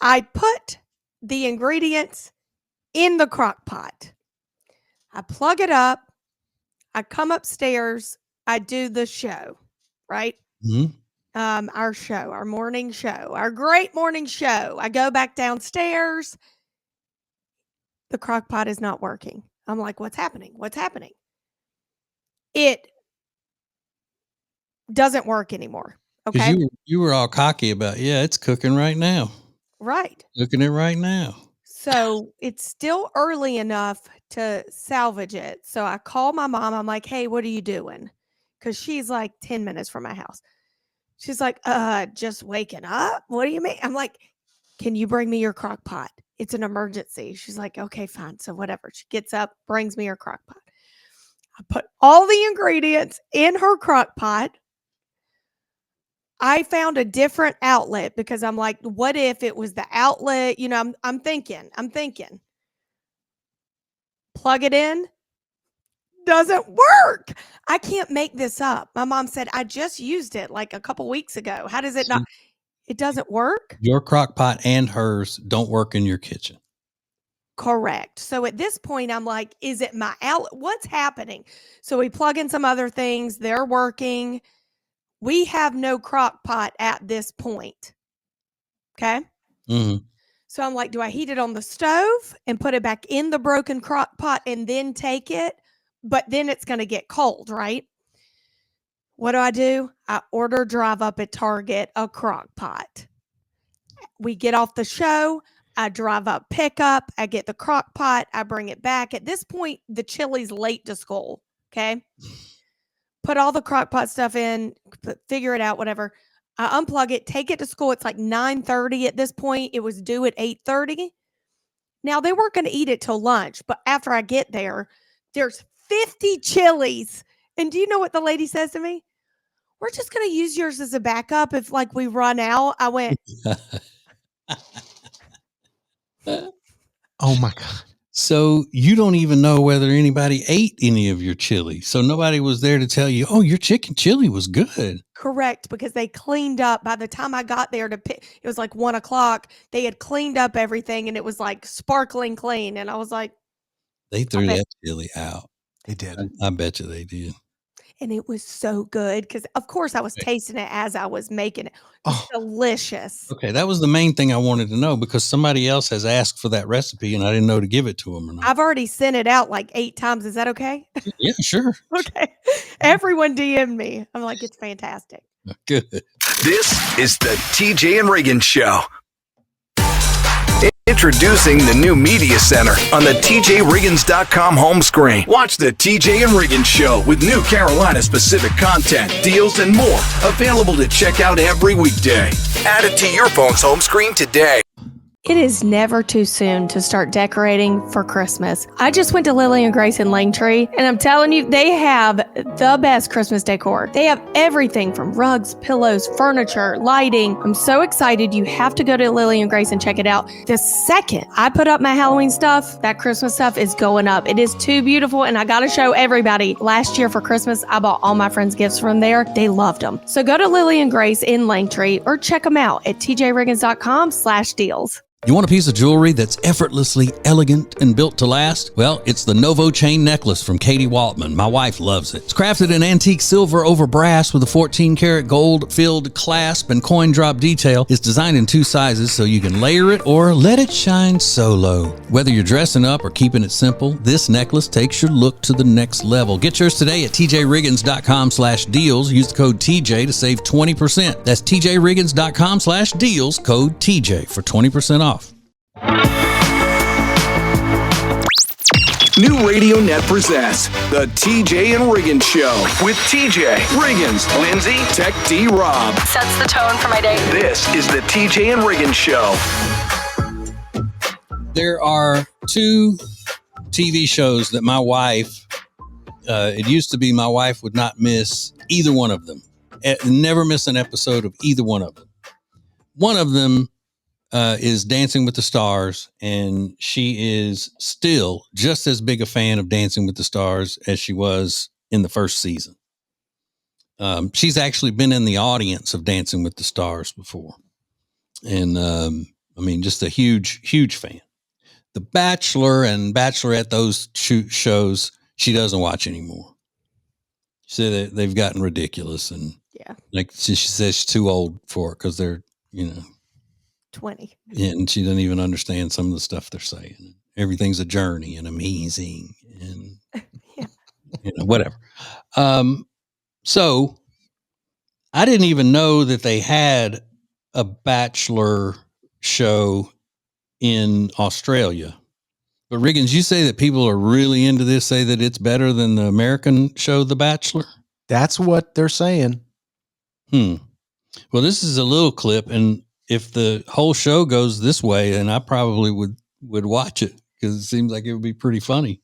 I put the ingredients in the crock pot. I plug it up. I come upstairs. I do the show, right? Mm-hmm. Our show, our morning show, our great morning show. I go back downstairs. The crock pot is not working. I'm like, what's happening? What's happening? It doesn't work anymore. Okay. You were all cocky about, it's cooking right now. Right. Cooking it right now. So it's still early enough to salvage it. So I call my mom. I'm like, hey, what are you doing? Because she's like 10 minutes from my house. She's like, just waking up. What do you mean? I'm like, can you bring me your crock pot? It's an emergency. She's like, okay, fine. So whatever. She gets up, brings me her crock pot. I put all the ingredients in her crock pot. I found a different outlet because I'm like, what if it was the outlet? You know, I'm thinking. Plug it in. Doesn't work. I can't make this up. My mom said, I just used it like a couple weeks ago. How does it not? It doesn't work? Your crock pot and hers don't work in your kitchen. Correct. So at this point, I'm like, is it my outlet? What's happening? So we plug in some other things. They're working. We have no crock pot at this point. Okay. Mm-hmm. So I'm like, do I heat it on the stove and put it back in the broken crock pot and then take it? But then it's going to get cold, right? What do? I order drive up at Target a crock pot. We get off the show. I drive up, pick up. I get the crock pot. I bring it back. At this point, the chili's late to school. Okay. Put all the crock pot stuff in, figure it out, whatever. I unplug it, take it to school. It's like 9:30 at this point. It was due at 8:30. Now, they weren't going to eat it till lunch, but after I get there, there's 50 chilies. And do you know what the lady says to me? We're just going to use yours as a backup if like we run out. I went, Oh my God. So you don't even know whether anybody ate any of your chili. So nobody was there to tell you, oh, your chicken chili was good. correct, because they cleaned up. By the time I got there to pick, it was like 1:00. They had cleaned up everything and it was like sparkling clean. And I was like, They threw that chili out. They did. I bet you they did. and it was so good because, of course, I was tasting it as I was making it. It's delicious. Okay, that was the main thing I wanted to know because somebody else has asked for that recipe and I didn't know to give it to them or not. I've already sent it out like 8 times. Is that okay? Yeah, sure. Okay. Everyone DM'd me. I'm like, it's fantastic. Good. This is the TJ and Riggins Show. Introducing the new Media Center on the TJRiggins.com home screen. Watch the TJ and Riggins Show with new Carolina-specific content, deals, and more. Available to check out every weekday. Add it to your phone's home screen today. It is never too soon to start decorating for Christmas. I just went to Lily and Grace in Langtree, and I'm telling you, they have the best Christmas decor. They have everything from rugs, pillows, furniture, lighting. I'm so excited. You have to go to Lily and Grace and check it out. The second I put up my Halloween stuff, that Christmas stuff is going up. It is too beautiful, and I got to show everybody. Last year for Christmas, I bought all my friends gifts from there. They loved them. So go to Lily and Grace in Langtree or check them out at tjriggins.com/deals. You want a piece of jewelry that's effortlessly elegant and built to last? Well, it's the Novo chain necklace from Katie Waltman. My wife loves it. It's crafted in antique silver over brass with a 14-karat gold-filled clasp and coin drop detail. It's designed in 2 sizes so you can layer it or let it shine solo. Whether you're dressing up or keeping it simple, this necklace takes your look to the next level. Get yours today at tjriggins.com/deals. Use the code TJ to save 20%. That's tjriggins.com/deals, code TJ for 20% off. New Radio Net presents the TJ and Riggins Show with TJ, Riggins, Lindsay, Tech D, Rob. Sets the tone for my day. This is the TJ and Riggins Show. There are 2 TV shows that my wife, it used to be my wife would not miss either one of them. Never miss an episode of either one of them. One of them is Dancing with the Stars, and she is still just as big a fan of Dancing with the Stars as she was in the first season. She's actually been in the audience of Dancing with the Stars before. And just a huge, huge fan. The Bachelor and Bachelorette, those shows, she doesn't watch anymore. She said they've gotten ridiculous. And like she says she's too old for it because they're, 20. Yeah, and she doesn't even understand some of the stuff they're saying. Everything's a journey and amazing and whatever. So I didn't even know that they had a Bachelor show in Australia. But Riggins, you say that people are really into this, say that it's better than the American show, The Bachelor? That's what they're saying. Well, this is a little clip, and if the whole show goes this way, then I probably would watch it because it seems like it would be pretty funny.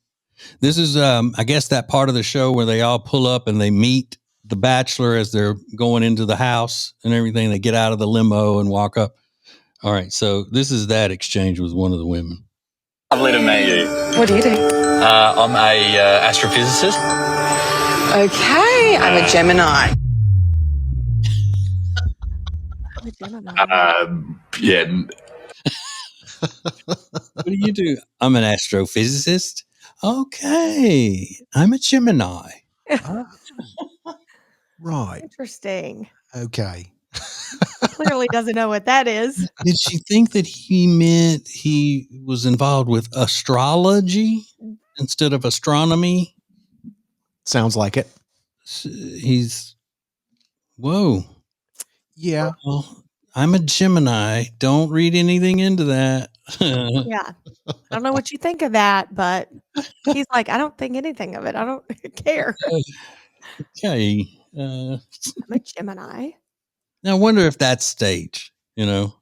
This is, I guess, that part of the show where they all pull up and they meet the Bachelor as they're going into the house and everything. They get out of the limo and walk up. All right, so this is that exchange with one of the women. Lovely to meet you. What do you do? I'm a astrophysicist. Okay, I'm a Gemini. Yeah. What do you do? I'm an astrophysicist. Okay, I'm a Gemini. Right. Interesting. Okay. Clearly doesn't know what that is. Did she think that he meant he was involved with astrology instead of astronomy? Sounds like it. Whoa. Yeah. Well, I'm a Gemini. Don't read anything into that. Yeah. I don't know what you think of that, but he's like, I don't think anything of it. I don't care. Okay. I'm a Gemini. Now, I wonder if that's staged, You know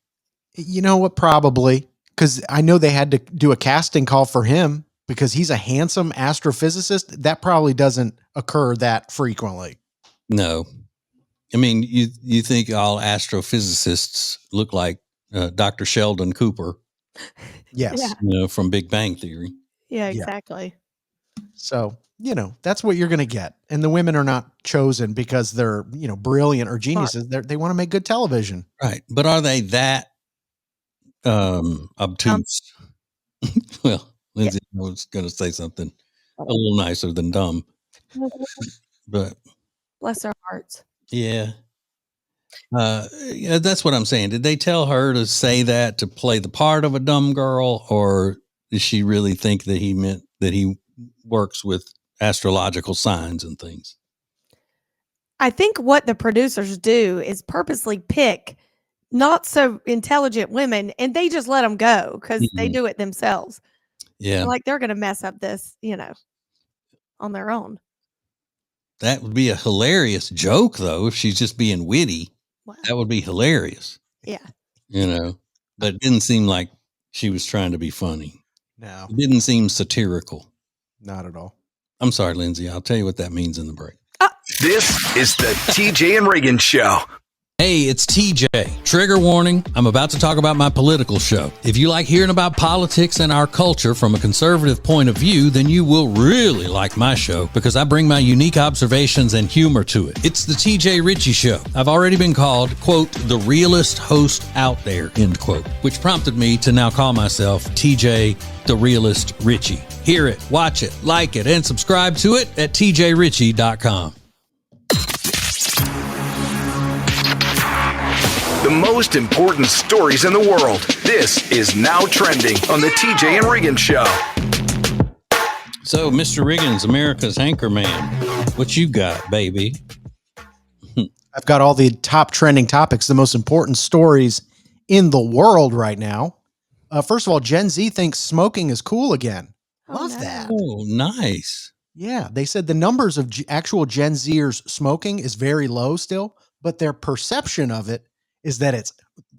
what? Probably. Because I know they had to do a casting call for him because he's a handsome astrophysicist. That probably doesn't occur that frequently. No. I mean, you think all astrophysicists look like Dr. Sheldon Cooper. Yes. Yeah. From Big Bang Theory. Yeah, exactly. So, that's what you're going to get. And the women are not chosen because they're, brilliant or geniuses. They want to make good television. Right. But are they that obtuse? Well, Lindsay was going to say something a little nicer than dumb. But Bless their hearts. yeah. That's what I'm saying. Did they tell her to say that to play the part of a dumb girl, or does she really think that he meant that he works with astrological signs and things? I think what the producers do is purposely pick not so intelligent women, and they just let them go because they do it themselves. Yeah. Like they're going to mess up this, on their own. That would be a hilarious joke, though, if she's just being witty. Wow. That would be hilarious. Yeah. But it didn't seem like she was trying to be funny. No, It didn't seem satirical. not at all. I'm sorry, Lindsay. I'll tell you what that means in the break. This is the TJ and Riggins Show. Hey, it's TJ. Trigger warning, I'm about to talk about my political show. If you like hearing about politics and our culture from a conservative point of view, then you will really like my show because I bring my unique observations and humor to it. It's the TJ Ritchie Show. I've already been called, quote, the realest host out there, end quote, which prompted me to now call myself TJ the Realist Ritchie. Hear it, watch it, like it, and subscribe to it at tjritchie.com. The most important stories in the world. This is Now Trending on the TJ and Riggins Show. So, Mr. Riggins, America's anchor man, what you got, baby? I've got all the top trending topics, the most important stories in the world right now. First of all, Gen Z thinks smoking is cool again. Love that. Oh, nice. Yeah, they said the numbers of actual Gen Zers smoking is very low still, but their perception of it is that it's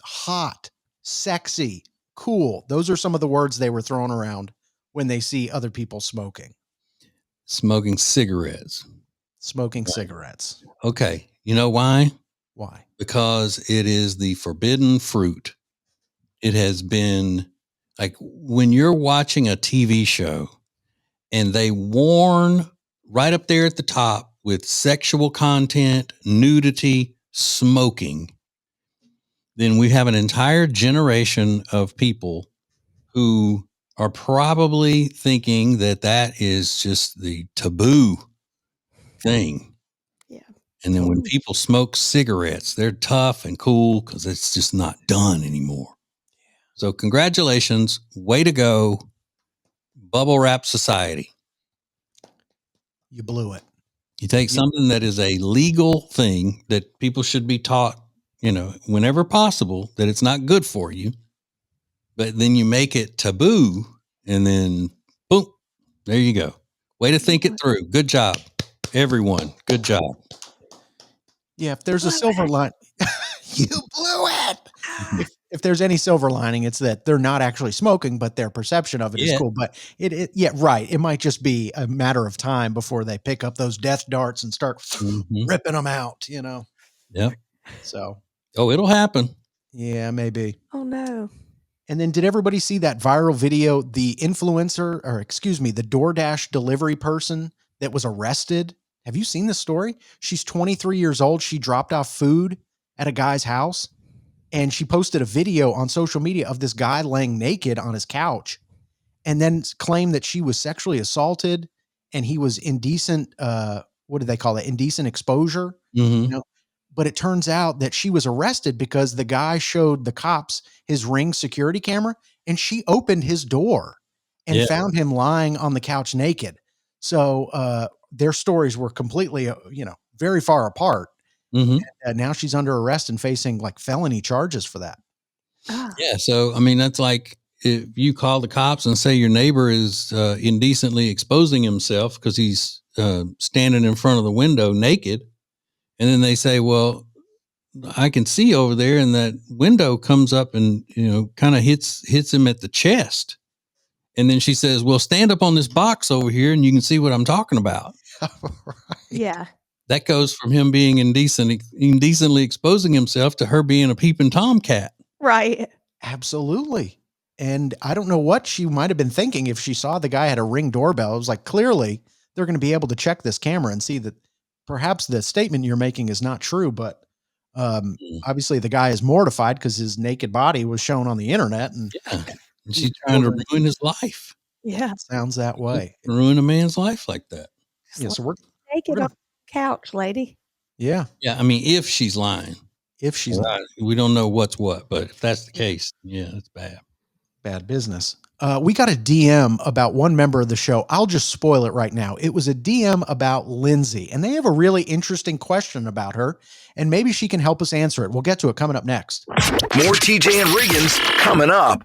hot, sexy, cool. Those are some of the words they were throwing around when they see other people smoking. Smoking cigarettes. Smoking cigarettes. Okay. You know why? Why? Because it is the forbidden fruit. It has been like when you're watching a TV show and they warn right up there at the top with sexual content, nudity, smoking, then we have an entire generation of people who are probably thinking that that is just the taboo thing. Yeah. And then when people smoke cigarettes, they're tough and cool because it's just not done anymore. So congratulations. Way to go. Bubble wrap society. You blew it. You take something that is a legal thing that people should be taught, whenever possible, that it's not good for you, but then you make it taboo and then boom, there you go. Way to think it through. Good job, everyone. Good job. Yeah, if there's a silver line, you blew it. If there's any silver lining, it's that they're not actually smoking, but their perception of it is cool. But right. It might just be a matter of time before they pick up those death darts and start ripping them out, Yep. So. Oh, it'll happen. Yeah, maybe. Oh, no. And then did everybody see that viral video, the DoorDash delivery person that was arrested? Have you seen this story? She's 23 years old. She dropped off food at a guy's house and she posted a video on social media of this guy laying naked on his couch and then claimed that she was sexually assaulted and he was indecent. What do they call it? Indecent exposure. Mm-hmm. But it turns out that she was arrested because the guy showed the cops his Ring security camera and she opened his door and found him lying on the couch naked. So their stories were completely, very far apart. Mm-hmm. And now she's under arrest and facing like felony charges for that. Yeah. So, I mean, that's like if you call the cops and say your neighbor is indecently exposing himself because he's standing in front of the window naked. And then they say, well, I can see over there and that window comes up and, kind of hits him at the chest. And then she says, well, stand up on this box over here and you can see what I'm talking about. Right. Yeah. That goes from him being indecently exposing himself to her being a peeping tomcat. Right. Absolutely. And I don't know what she might have been thinking if she saw the guy had a Ring doorbell. It was like, clearly they're going to be able to check this camera and see that perhaps the statement you're making is not true, but obviously the guy is mortified because his naked body was shown on the internet. And she's trying to ruin his life. Yeah. Sounds that way. Ruin a man's life like that. Yeah, so we're naked on the couch, lady. Yeah. Yeah. I mean, if she's lying. If she's lying. We don't know what's what, but if that's the case, it's bad. Bad business. We got a DM about one member of the show. I'll just spoil it right now. It was a DM about Lindsay, and they have a really interesting question about her, and maybe she can help us answer it. We'll get to it coming up next. More TJ and Riggins coming up.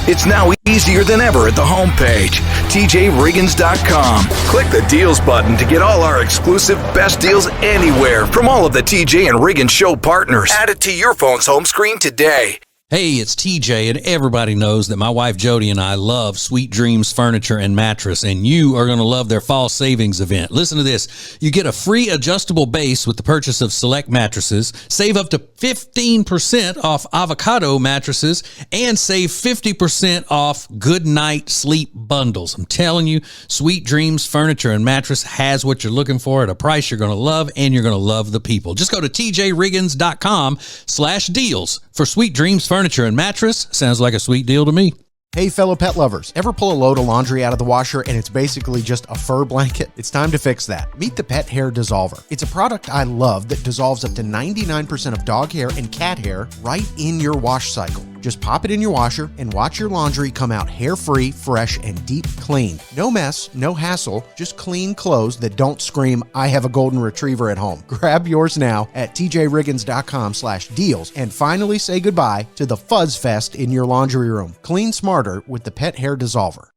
It's now easier than ever at the homepage, tjriggins.com. Click the deals button to get all our exclusive best deals anywhere from all of the TJ and Riggins show partners. Add it to your phone's home screen today. Hey, it's TJ, and everybody knows that my wife Jody and I love Sweet Dreams Furniture and Mattress, and you are going to love their fall savings event. Listen to this. You get a free adjustable base with the purchase of select mattresses, save up to 15% off avocado mattresses, and save 50% off good night sleep bundles. I'm telling you, Sweet Dreams Furniture and Mattress has what you're looking for at a price you're going to love, and you're going to love the people. Just go to tjriggins.com/deals for Sweet Dreams Furniture and Mattress. Sounds like a sweet deal to me. Hey, fellow pet lovers, ever pull a load of laundry out of the washer and it's basically just a fur blanket? It's time to fix that. Meet the Pet Hair Dissolver. It's a product I love that dissolves up to 99% of dog hair and cat hair right in your wash cycle. Just pop it in your washer and watch your laundry come out hair-free, fresh, and deep clean. No mess, no hassle, just clean clothes that don't scream, I have a golden retriever at home. Grab yours now at tjriggins.com/deals and finally say goodbye to the fuzz fest in your laundry room. Clean smarter with the Pet Hair Dissolver.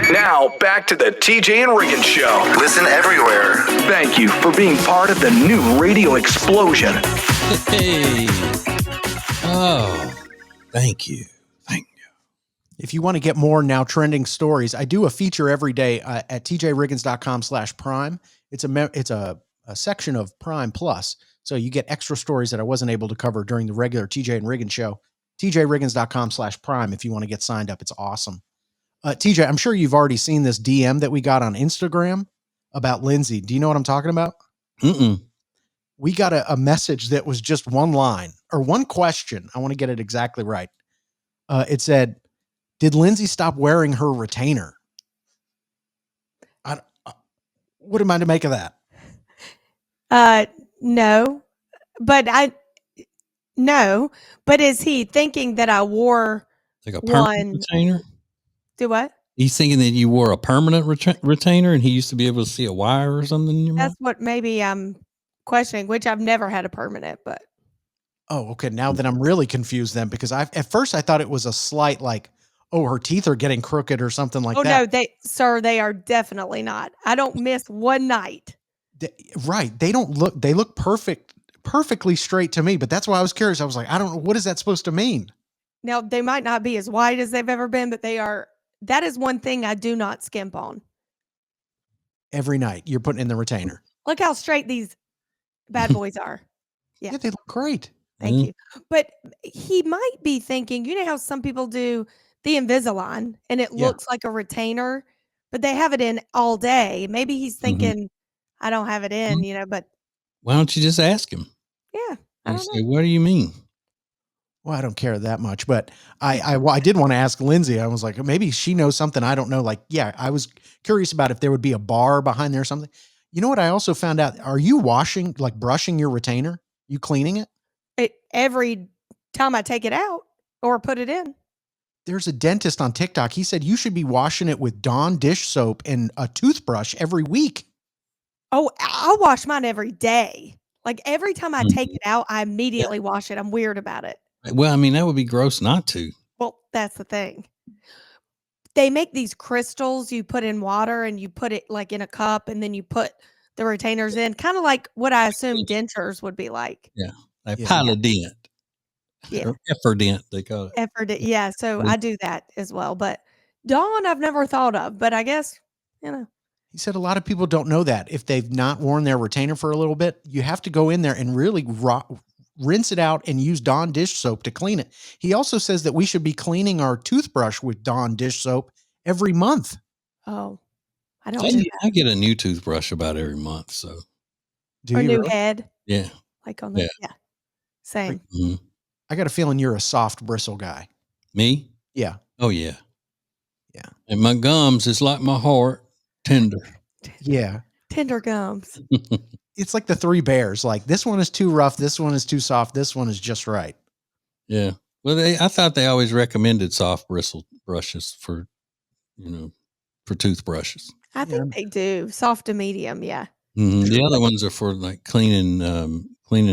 Now, back to the TJ and Riggins Show. Listen everywhere. Thank you for being part of the new radio explosion. Hey. Oh, thank you. Thank you. If you want to get more now trending stories, I do a feature every day at tjriggins.com/prime. It's a section of Prime Plus. So you get extra stories that I wasn't able to cover during the regular TJ and Riggins show. tjriggins.com/prime if you want to get signed up. It's awesome. TJ, I'm sure you've already seen this DM that we got on Instagram about Lindsay. Do you know what I'm talking about? Mm-mm. We got a message that was just one line or one question. I want to get it exactly right. It said, did Lindsay stop wearing her retainer? What am I to make of that? No, but is he thinking that I wore Like a permanent retainer? Do what? He's thinking that you wore a permanent retainer and he used to be able to see a wire or something in your mouth? That's what maybe I'm questioning, which I've never had a permanent, but. Oh, okay. Now that I'm really confused then, because at first I thought it was a slight like, oh, her teeth are getting crooked or something like that. Oh, no, they are definitely not. I don't miss one night. Right. They look perfectly straight to me, but that's why I was curious. I was like, I don't know. What is that supposed to mean? Now, they might not be as white as they've ever been, but that is one thing I do not skimp on. Every night you're putting in the retainer. Look how straight these bad boys are. Yeah, they look great. Thank you. But he might be thinking, you know how some people do the Invisalign and it looks like a retainer, but they have it in all day. Maybe he's thinking, I don't have it in, but. Why don't you just ask him? Yeah. And say, what do you mean? Well, I don't care that much, but I did want to ask Lindsay. I was like, maybe she knows something I don't know. Like, yeah, I was curious about if there would be a bar behind there or something. You know what I also found out? Are you brushing your retainer? You cleaning it? Every time I take it out or put it in. There's a dentist on TikTok. He said you should be washing it with Dawn dish soap and a toothbrush every week. Oh, I'll wash mine every day. Like every time I take it out, I immediately wash it. I'm weird about it. Well, I mean, that would be gross not to. Well, that's the thing. They make these crystals you put in water and you put it like in a cup and then you put the retainers in, kind of like what I assume dentures would be like. Yeah. Like Polydent. Yeah. Or Efferdent, they call it. Efferdent. Yeah. So I do that as well. But Dawn, I've never thought of, but I guess, He said a lot of people don't know that. If they've not worn their retainer for a little bit, you have to go in there and really rinse it out and use Dawn dish soap to clean it. He also says that we should be cleaning our toothbrush with Dawn dish soap every month. Oh, I don't. I get a new toothbrush about every month. So, or new head. Yeah. Like on the same. Mm-hmm. I got a feeling you're a soft bristle guy. Me? Yeah. Oh yeah. Yeah. And my gums is like my heart, tender. Yeah. Tender gums. It's like the three bears. Like this one is too rough. This one is too soft. This one is just right. Yeah. Well, I thought they always recommended soft bristle brushes for toothbrushes. I think they do. Soft to medium. Yeah. Mm-hmm. The other ones are for like cleaning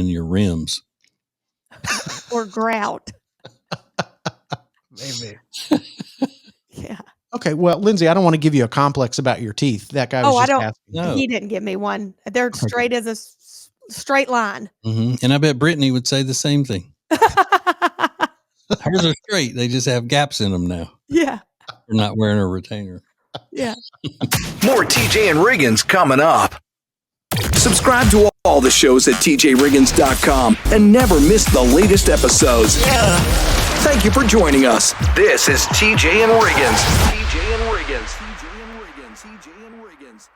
your rims. Or grout. Maybe. Yeah. Okay. Well, Lindsay, I don't want to give you a complex about your teeth. That guy was just asking. No. He didn't give me one. They're straight as straight line. And I bet Brittany would say the same thing. Hers are straight. They just have gaps in them now. Yeah. We're not wearing a retainer. Yeah. More TJ and Riggins coming up. Subscribe to all the shows at tjriggins.com and never miss the latest episodes. Thank you for joining us. This is TJ and Riggins. TJ and Riggins. TJ and Riggins. TJ and Riggins.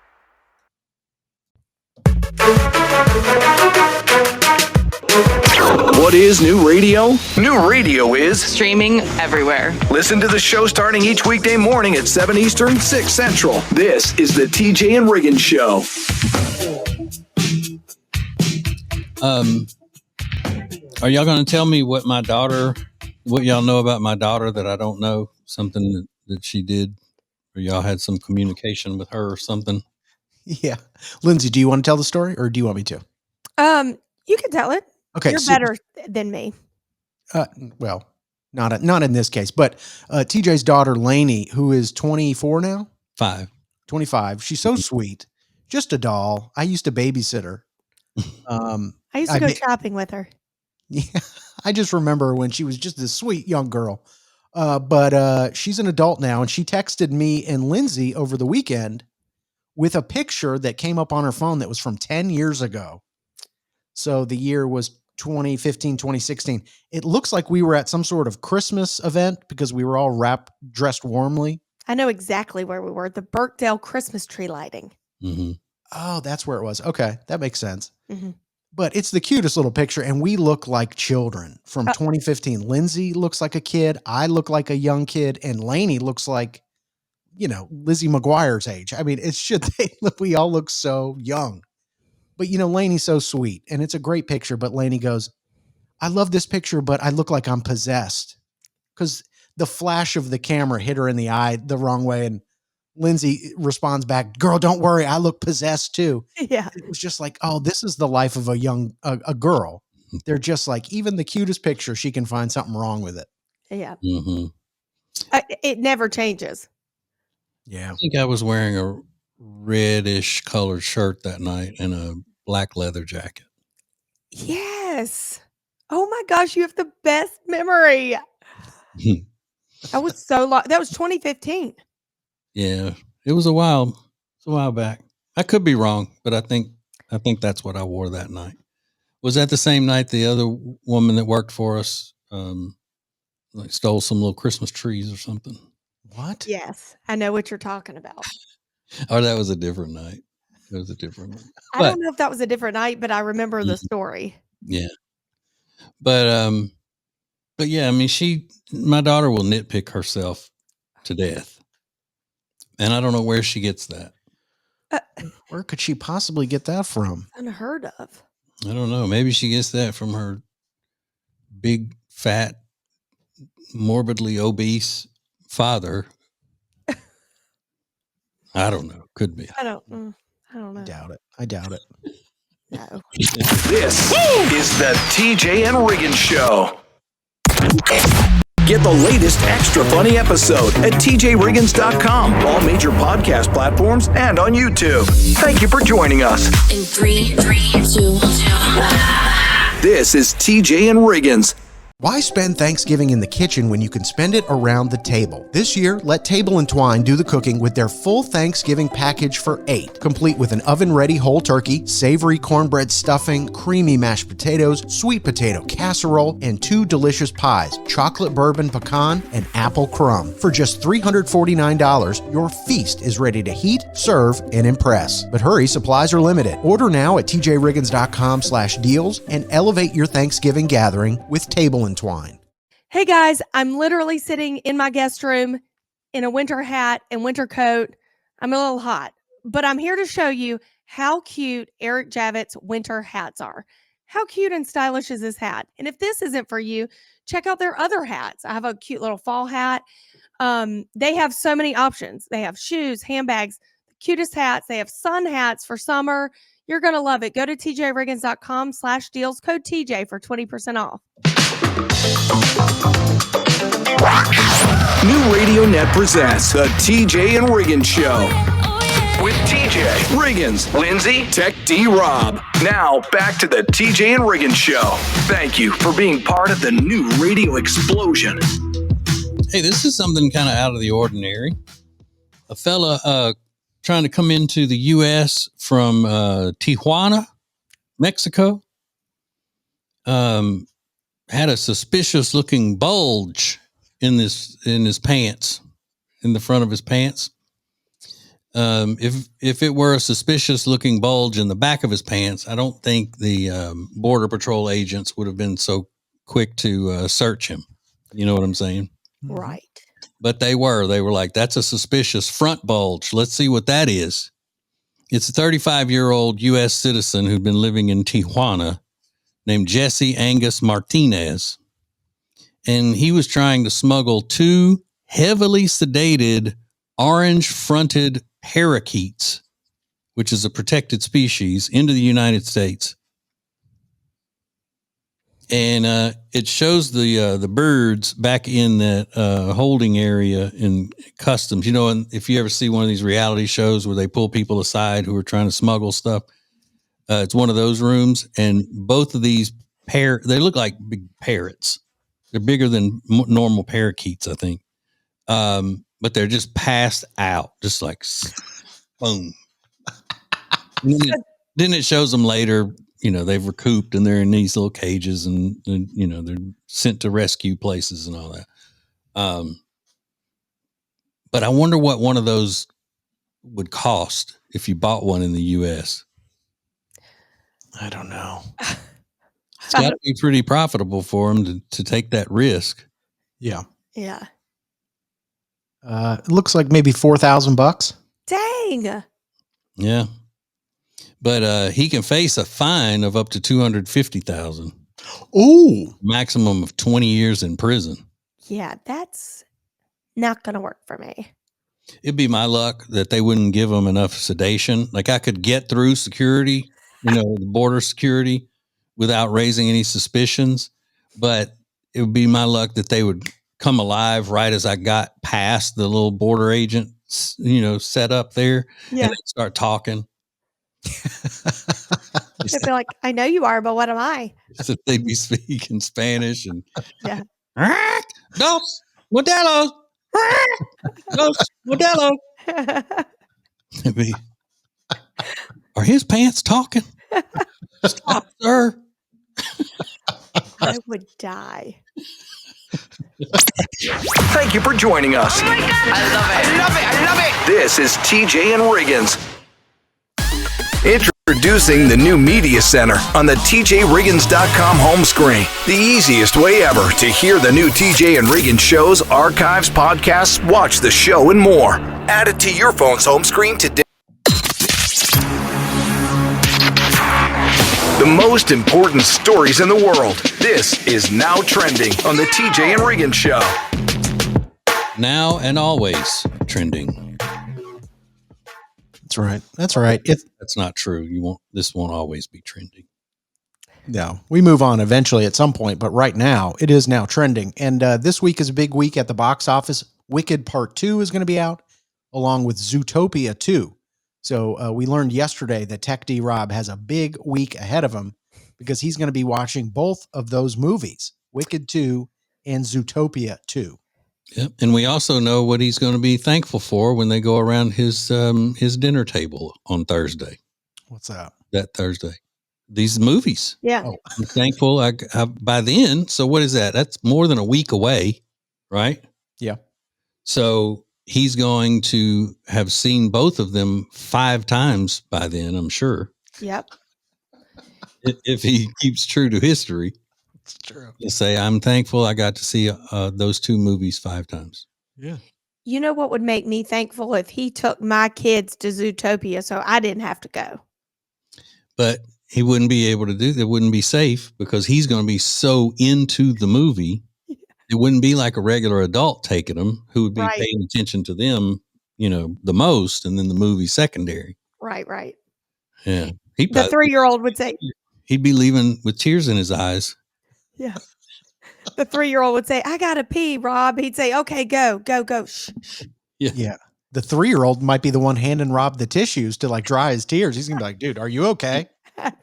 What is new radio? New radio is Streaming everywhere. listen to the show starting each weekday morning at 7 Eastern, 6 Central. This is the TJ and Riggins Show. Are y'all going to tell me what y'all know about my daughter that I don't know? Something that she did, or y'all had some communication with her or something? Yeah. Lindsay, do you want to tell the story or do you want me to? You can tell it. Okay. You're better than me. Well, not in this case, but TJ's daughter, Lainey, who is 24 now, 25. She's so sweet. Just a doll. I used to babysit her. I used to go shopping with her. Yeah. I just remember when she was just this sweet young girl. But she's an adult now, and she texted me and Lindsay over the weekend with a picture that came up on her phone that was from 10 years ago. So the year was 2015, 2016. It looks like we were at some sort of Christmas event because we were all dressed warmly. I know exactly where we were. The Birkdale Christmas tree lighting. Mm-hmm. Oh, that's where it was. Okay. That makes sense. Mm-hmm. But it's the cutest little picture, and we look like children from 2015. Lindsay looks like a kid. I look like a young kid, and Lainey looks like, Lizzie McGuire's age. I mean, we all look so young. But, Lainey's so sweet, and it's a great picture. But Lainey goes, I love this picture, but I look like I'm possessed. Because the flash of the camera hit her in the eye the wrong way, and Lindsay responds back, girl, don't worry. I look possessed too. Yeah. It was just like, oh, this is the life of a girl. They're just like, even the cutest picture, she can find something wrong with it. Yeah. Mm-hmm. It never changes. Yeah. I think I was wearing a reddish colored shirt that night and a black leather jacket. Yes. Oh my gosh, you have the best memory. That was so long. That was 2015. Yeah, it was a while back. I could be wrong, but I think that's what I wore that night. Was that the same night the other woman that worked for us stole some little Christmas trees or something? What? Yes, I know what you're talking about. Or that was a different night. It was a different night. I don't know if that was a different night, but I remember the story. Yeah. But yeah, I mean, my daughter will nitpick herself to death. And I don't know where she gets that. Where could she possibly get that from? Unheard of. I don't know. Maybe she gets that from her big, fat, morbidly obese father. I don't know. Could be. I don't know. I doubt it. No. This is the TJ and Riggins Show. Get the latest extra funny episode at tjriggins.com, all major podcast platforms, and on YouTube. Thank you for joining us. In 3, 2, 1. This is TJ and Riggins. Why spend Thanksgiving in the kitchen when you can spend it around the table? This year, let Table & Twine do the cooking with their full Thanksgiving package for $8, complete with an oven-ready whole turkey, savory cornbread stuffing, creamy mashed potatoes, sweet potato casserole, and 2 delicious pies, chocolate bourbon pecan and apple crumb. For just $349, your feast is ready to heat, serve, and impress. But hurry, supplies are limited. Order now at tjriggins.com/deals and elevate your Thanksgiving gathering with Table & Twine. Hey guys, I'm literally sitting in my guest room in a winter hat and winter coat. I'm a little hot, but I'm here to show you how cute Eric Javits winter hats are. How cute and stylish is this hat? And if this isn't for you, check out their other hats. I have a cute little fall hat. They have so many options. They have shoes, handbags, the cutest hats. They have sun hats for summer. You're going to love it. Go to tjriggins.com/deals, code TJ for 20% off. New Radio Net presents the TJ and Riggins Show with TJ Riggins, Lindsay, Tech D Rob. Now back to the TJ and Riggins show. Thank you for being part of the new radio explosion. Hey, this is something kind of out of the ordinary. A fella trying to come into the U.S. from Tijuana, Mexico, had a suspicious looking bulge in his pants, in the front of his pants. If it were a suspicious looking bulge in the back of his pants, I don't think the Border Patrol agents would have been so quick to search him. You know what I'm saying? Right. But they were like, that's a suspicious front bulge. Let's see what that is. It's a 35-year-old U.S. citizen who'd been living in Tijuana named Jesse Angus Martinez. And he was trying to smuggle 2 heavily sedated orange-fronted parakeets, which is a protected species, into the United States. And it shows the birds back in that holding area in customs. You know, and if you ever see one of these reality shows where they pull people aside who are trying to smuggle stuff, it's one of those rooms. And both of these they look like big parrots. They're bigger than normal parakeets, I think. But they're just passed out, just like boom. Then it shows them later. You know, they've recouped and they're in these little cages and you know, they're sent to rescue places and all that. But I wonder what one of those would cost if you bought one in the U.S. I don't know. It's got to be pretty profitable for them to take that risk. Yeah. Yeah. It looks like maybe $4,000. Dang. Yeah. But he can face a fine of up to $250,000. Ooh. Maximum of 20 years in prison. Yeah, that's not going to work for me. It'd be my luck that they wouldn't give him enough sedation. Like I could get through security, you know, the border security without raising any suspicions. But it would be my luck that they would come alive right as I got past the little border agent, you know, set up there. Yeah. And they'd start talking. They'd be like, I know you are, but what am I? So they'd be speaking Spanish and Yeah. Dos Modelos. Dos Modelos. It'd be, are his pants talking? Stop, sir. I would die. Thank you for joining us. Oh my God. I love it. I love it. I love it. This is TJ and Riggins. Introducing the new Media Center on the TJRiggins.com home screen. The easiest way ever to hear the new TJ and Riggins shows, archives, podcasts, watch the show, and more. Add it to your phone's home screen today. The most important stories in the world. This is Now Trending on the TJ and Riggins show. Now and always trending. That's right. That's right. That's not true. This won't always be trending. No, we move on eventually at some point, but right now it is now trending. And this week is a big week at the box office. Wicked Part 2 is going to be out along with Zootopia 2. So we learned yesterday that Tech D Rob has a big week ahead of him because he's going to be watching both of those movies, Wicked 2 and Zootopia 2. Yep. And we also know what he's going to be thankful for when they go around his dinner table on Thursday. What's that? That Thursday. These movies. Yeah. Oh. I'm thankful I by then. So what is that? That's more than a week away, right? Yeah. So he's going to have seen both of them 5 times by then, I'm sure. Yep. If he keeps true to history. It's true. To say, I'm thankful I got to see those 2 movies 5 times. Yeah. You know what would make me thankful if he took my kids to Zootopia so I didn't have to go. But he wouldn't be able to do that. It wouldn't be safe because he's going to be so into the movie. It wouldn't be like a regular adult taking them who would be Right. paying attention to them, you know, the most, and then the movie secondary. Right. Yeah. The 3-year-old would say, He'd be leaving with tears in his eyes. yeah. The 3-year-old would say, I got to pee, Rob. He'd say, okay, go. Shh. Yeah. the 3-year-old might be the one handing Rob the tissues to like dry his tears. He's gonna be like, dude, are you okay?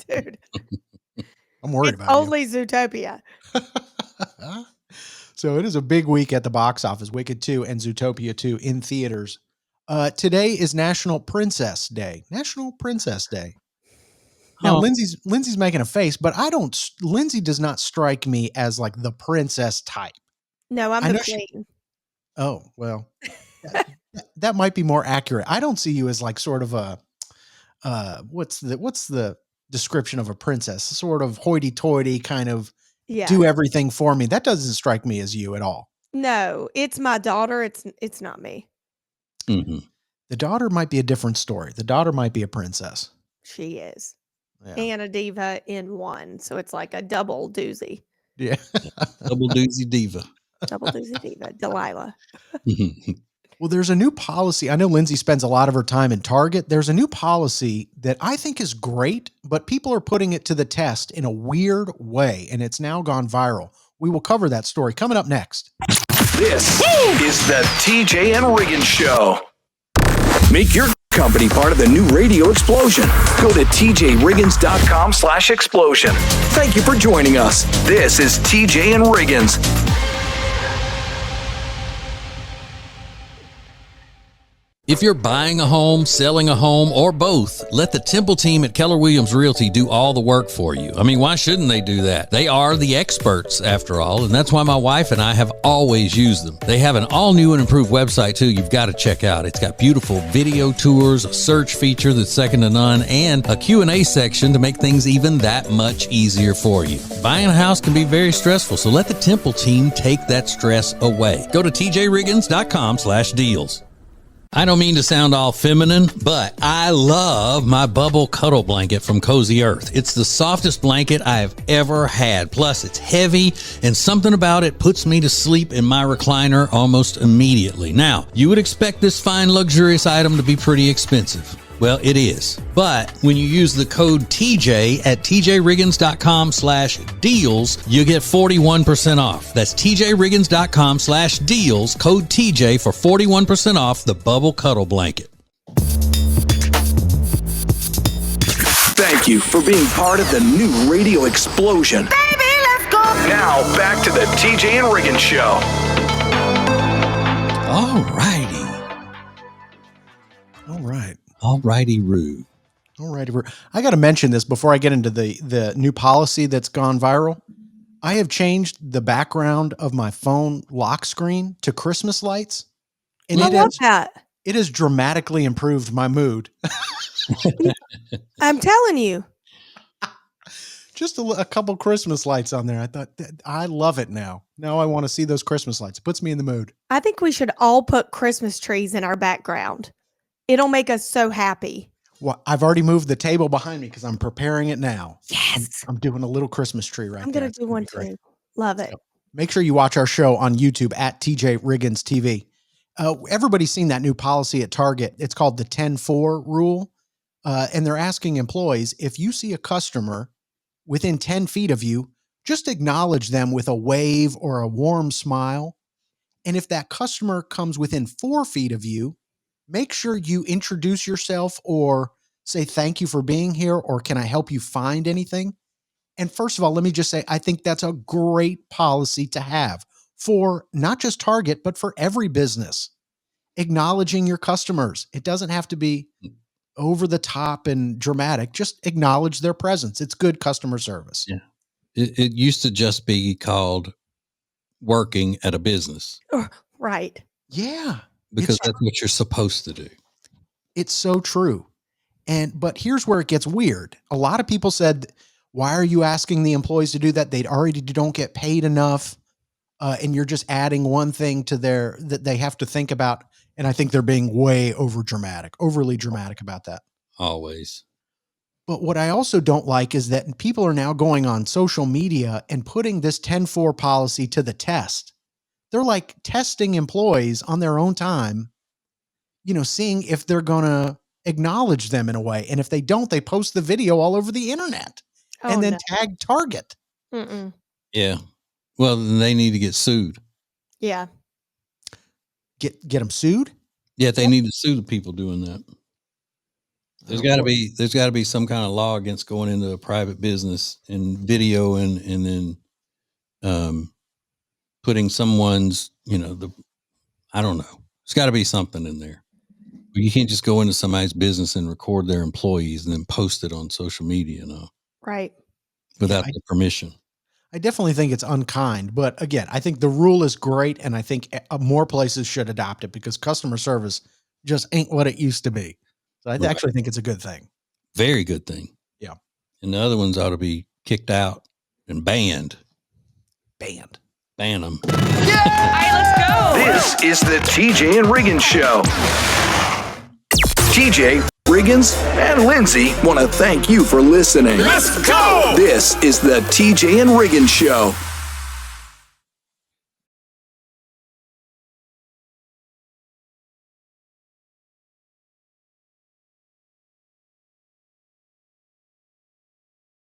Dude, I'm worried it's about you. only Zootopia. So it is a big week at the box office. Wicked 2 and Zootopia 2 in theaters. Today is National Princess Day. National Princess Day. Now, Oh. Lindsay's making a face, but Lindsay does not strike me as like the princess type. No, I'm I the know queen. Oh, well, that might be more accurate. I don't see you as like sort of a, what's the description of a princess? Sort of hoity-toity kind of Yeah. do everything for me. That doesn't strike me as you at all. No, it's my daughter. It's not me. Mm-hmm. The daughter might be a different story. The daughter might be a princess. She is. Yeah. And a diva in one. So it's like a double doozy. Yeah. Double doozy diva. Double doozy diva. Delilah. Well, there's a new policy. I know Lindsay spends a lot of her time in Target. There's a new policy that I think is great, but people are putting it to the test in a weird way, and it's now gone viral. We will cover that story coming up next. This is the TJ and Riggins Show. Make your company part of the new radio explosion. Go to tjriggins.com/explosion. Thank you for joining us. This is TJ and Riggins. If you're buying a home, selling a home, or both, let the Temple team at Keller Williams Realty do all the work for you. I mean, why shouldn't they do that? They are the experts, after all, and that's why my wife and I have always used them. They have an all-new and improved website, too, you've got to check out. It's got beautiful video tours, a search feature that's second to none, and a Q&A section to make things even that much easier for you. Buying a house can be very stressful, so let the Temple team take that stress away. Go to tjriggins.com/deals. I don't mean to sound all feminine, but I love my bubble cuddle blanket from Cozy Earth. It's the softest blanket I have ever had. Plus, it's heavy, and something about it puts me to sleep in my recliner almost immediately. Now, you would expect this fine, luxurious item to be pretty expensive. Well, it is. But when you use the code TJ at tjriggins.com/deals, you get 41% off. That's tjriggins.com/deals, code TJ for 41% off the Bubble Cuddle Blanket. Thank you for being part of the new radio explosion. Baby, let's go. Now, back to the TJ and Riggins Show. All righty. All right. All righty, Roo. All right. I got to mention this before I get into the new policy that's gone viral. I have changed the background of my phone lock screen to Christmas lights. And I love that. It has dramatically improved my mood. I'm telling you. Just a couple Christmas lights on there. I thought, I love it now. Now I want to see those Christmas lights. It puts me in the mood. I think we should all put Christmas trees in our background. It'll make us so happy. Well, I've already moved the table behind me because I'm preparing it now. Yes. I'm doing a little Christmas tree right I'm there. going to do one too. Love it. Make sure you watch our show on YouTube at TJ Riggins TV. Everybody's seen that new policy at Target. It's called the 10-4 rule. And they're asking employees, if you see a customer within 10 feet of you, just acknowledge them with a wave or a warm smile. And if that customer comes within 4 feet of you, make sure you introduce yourself or say thank you for being here, or can I help you find anything? And first of all, let me just say, I think that's a great policy to have for not just Target, but for every business. Acknowledging your customers. It doesn't have to be over the top and dramatic. Just acknowledge their presence. It's good customer service. Yeah. It used to just be called working at a business. Right. Yeah. Because that's what you're supposed to do. It's so true. But here's where it gets weird. A lot of people said, why are you asking the employees to do that? They already don't get paid enough. And you're just adding one thing to that they have to think about. And I think they're being overly dramatic about that. Always. But what I also don't like is that people are now going on social media and putting this 10-4 policy to the test. They're like testing employees on their own time, seeing if they're going to acknowledge them in a way. And if they don't, they post the video all over the internet and then tag Target. Mm-mm. Yeah. Well, then they need to get sued. Yeah. Get them sued? Yeah, they need to sue the people doing that. There's got to be some kind of law against going into a private business and video and then putting someone's, I don't know. There's got to be something in there. You can't just go into somebody's business and record their employees and then post it on social media, Right. without their permission. I definitely think it's unkind, but again, I think the rule is great, and I think more places should adopt it because customer service just ain't what it used to be. So I actually think it's a good thing. Very good thing. Yeah. And the other ones ought to be kicked out and banned. Ban them. All right, let's go. This is the TJ and Riggins Show. TJ, Riggins, and Lindsay want to thank you for listening. Let's go! This is the TJ and Riggins Show.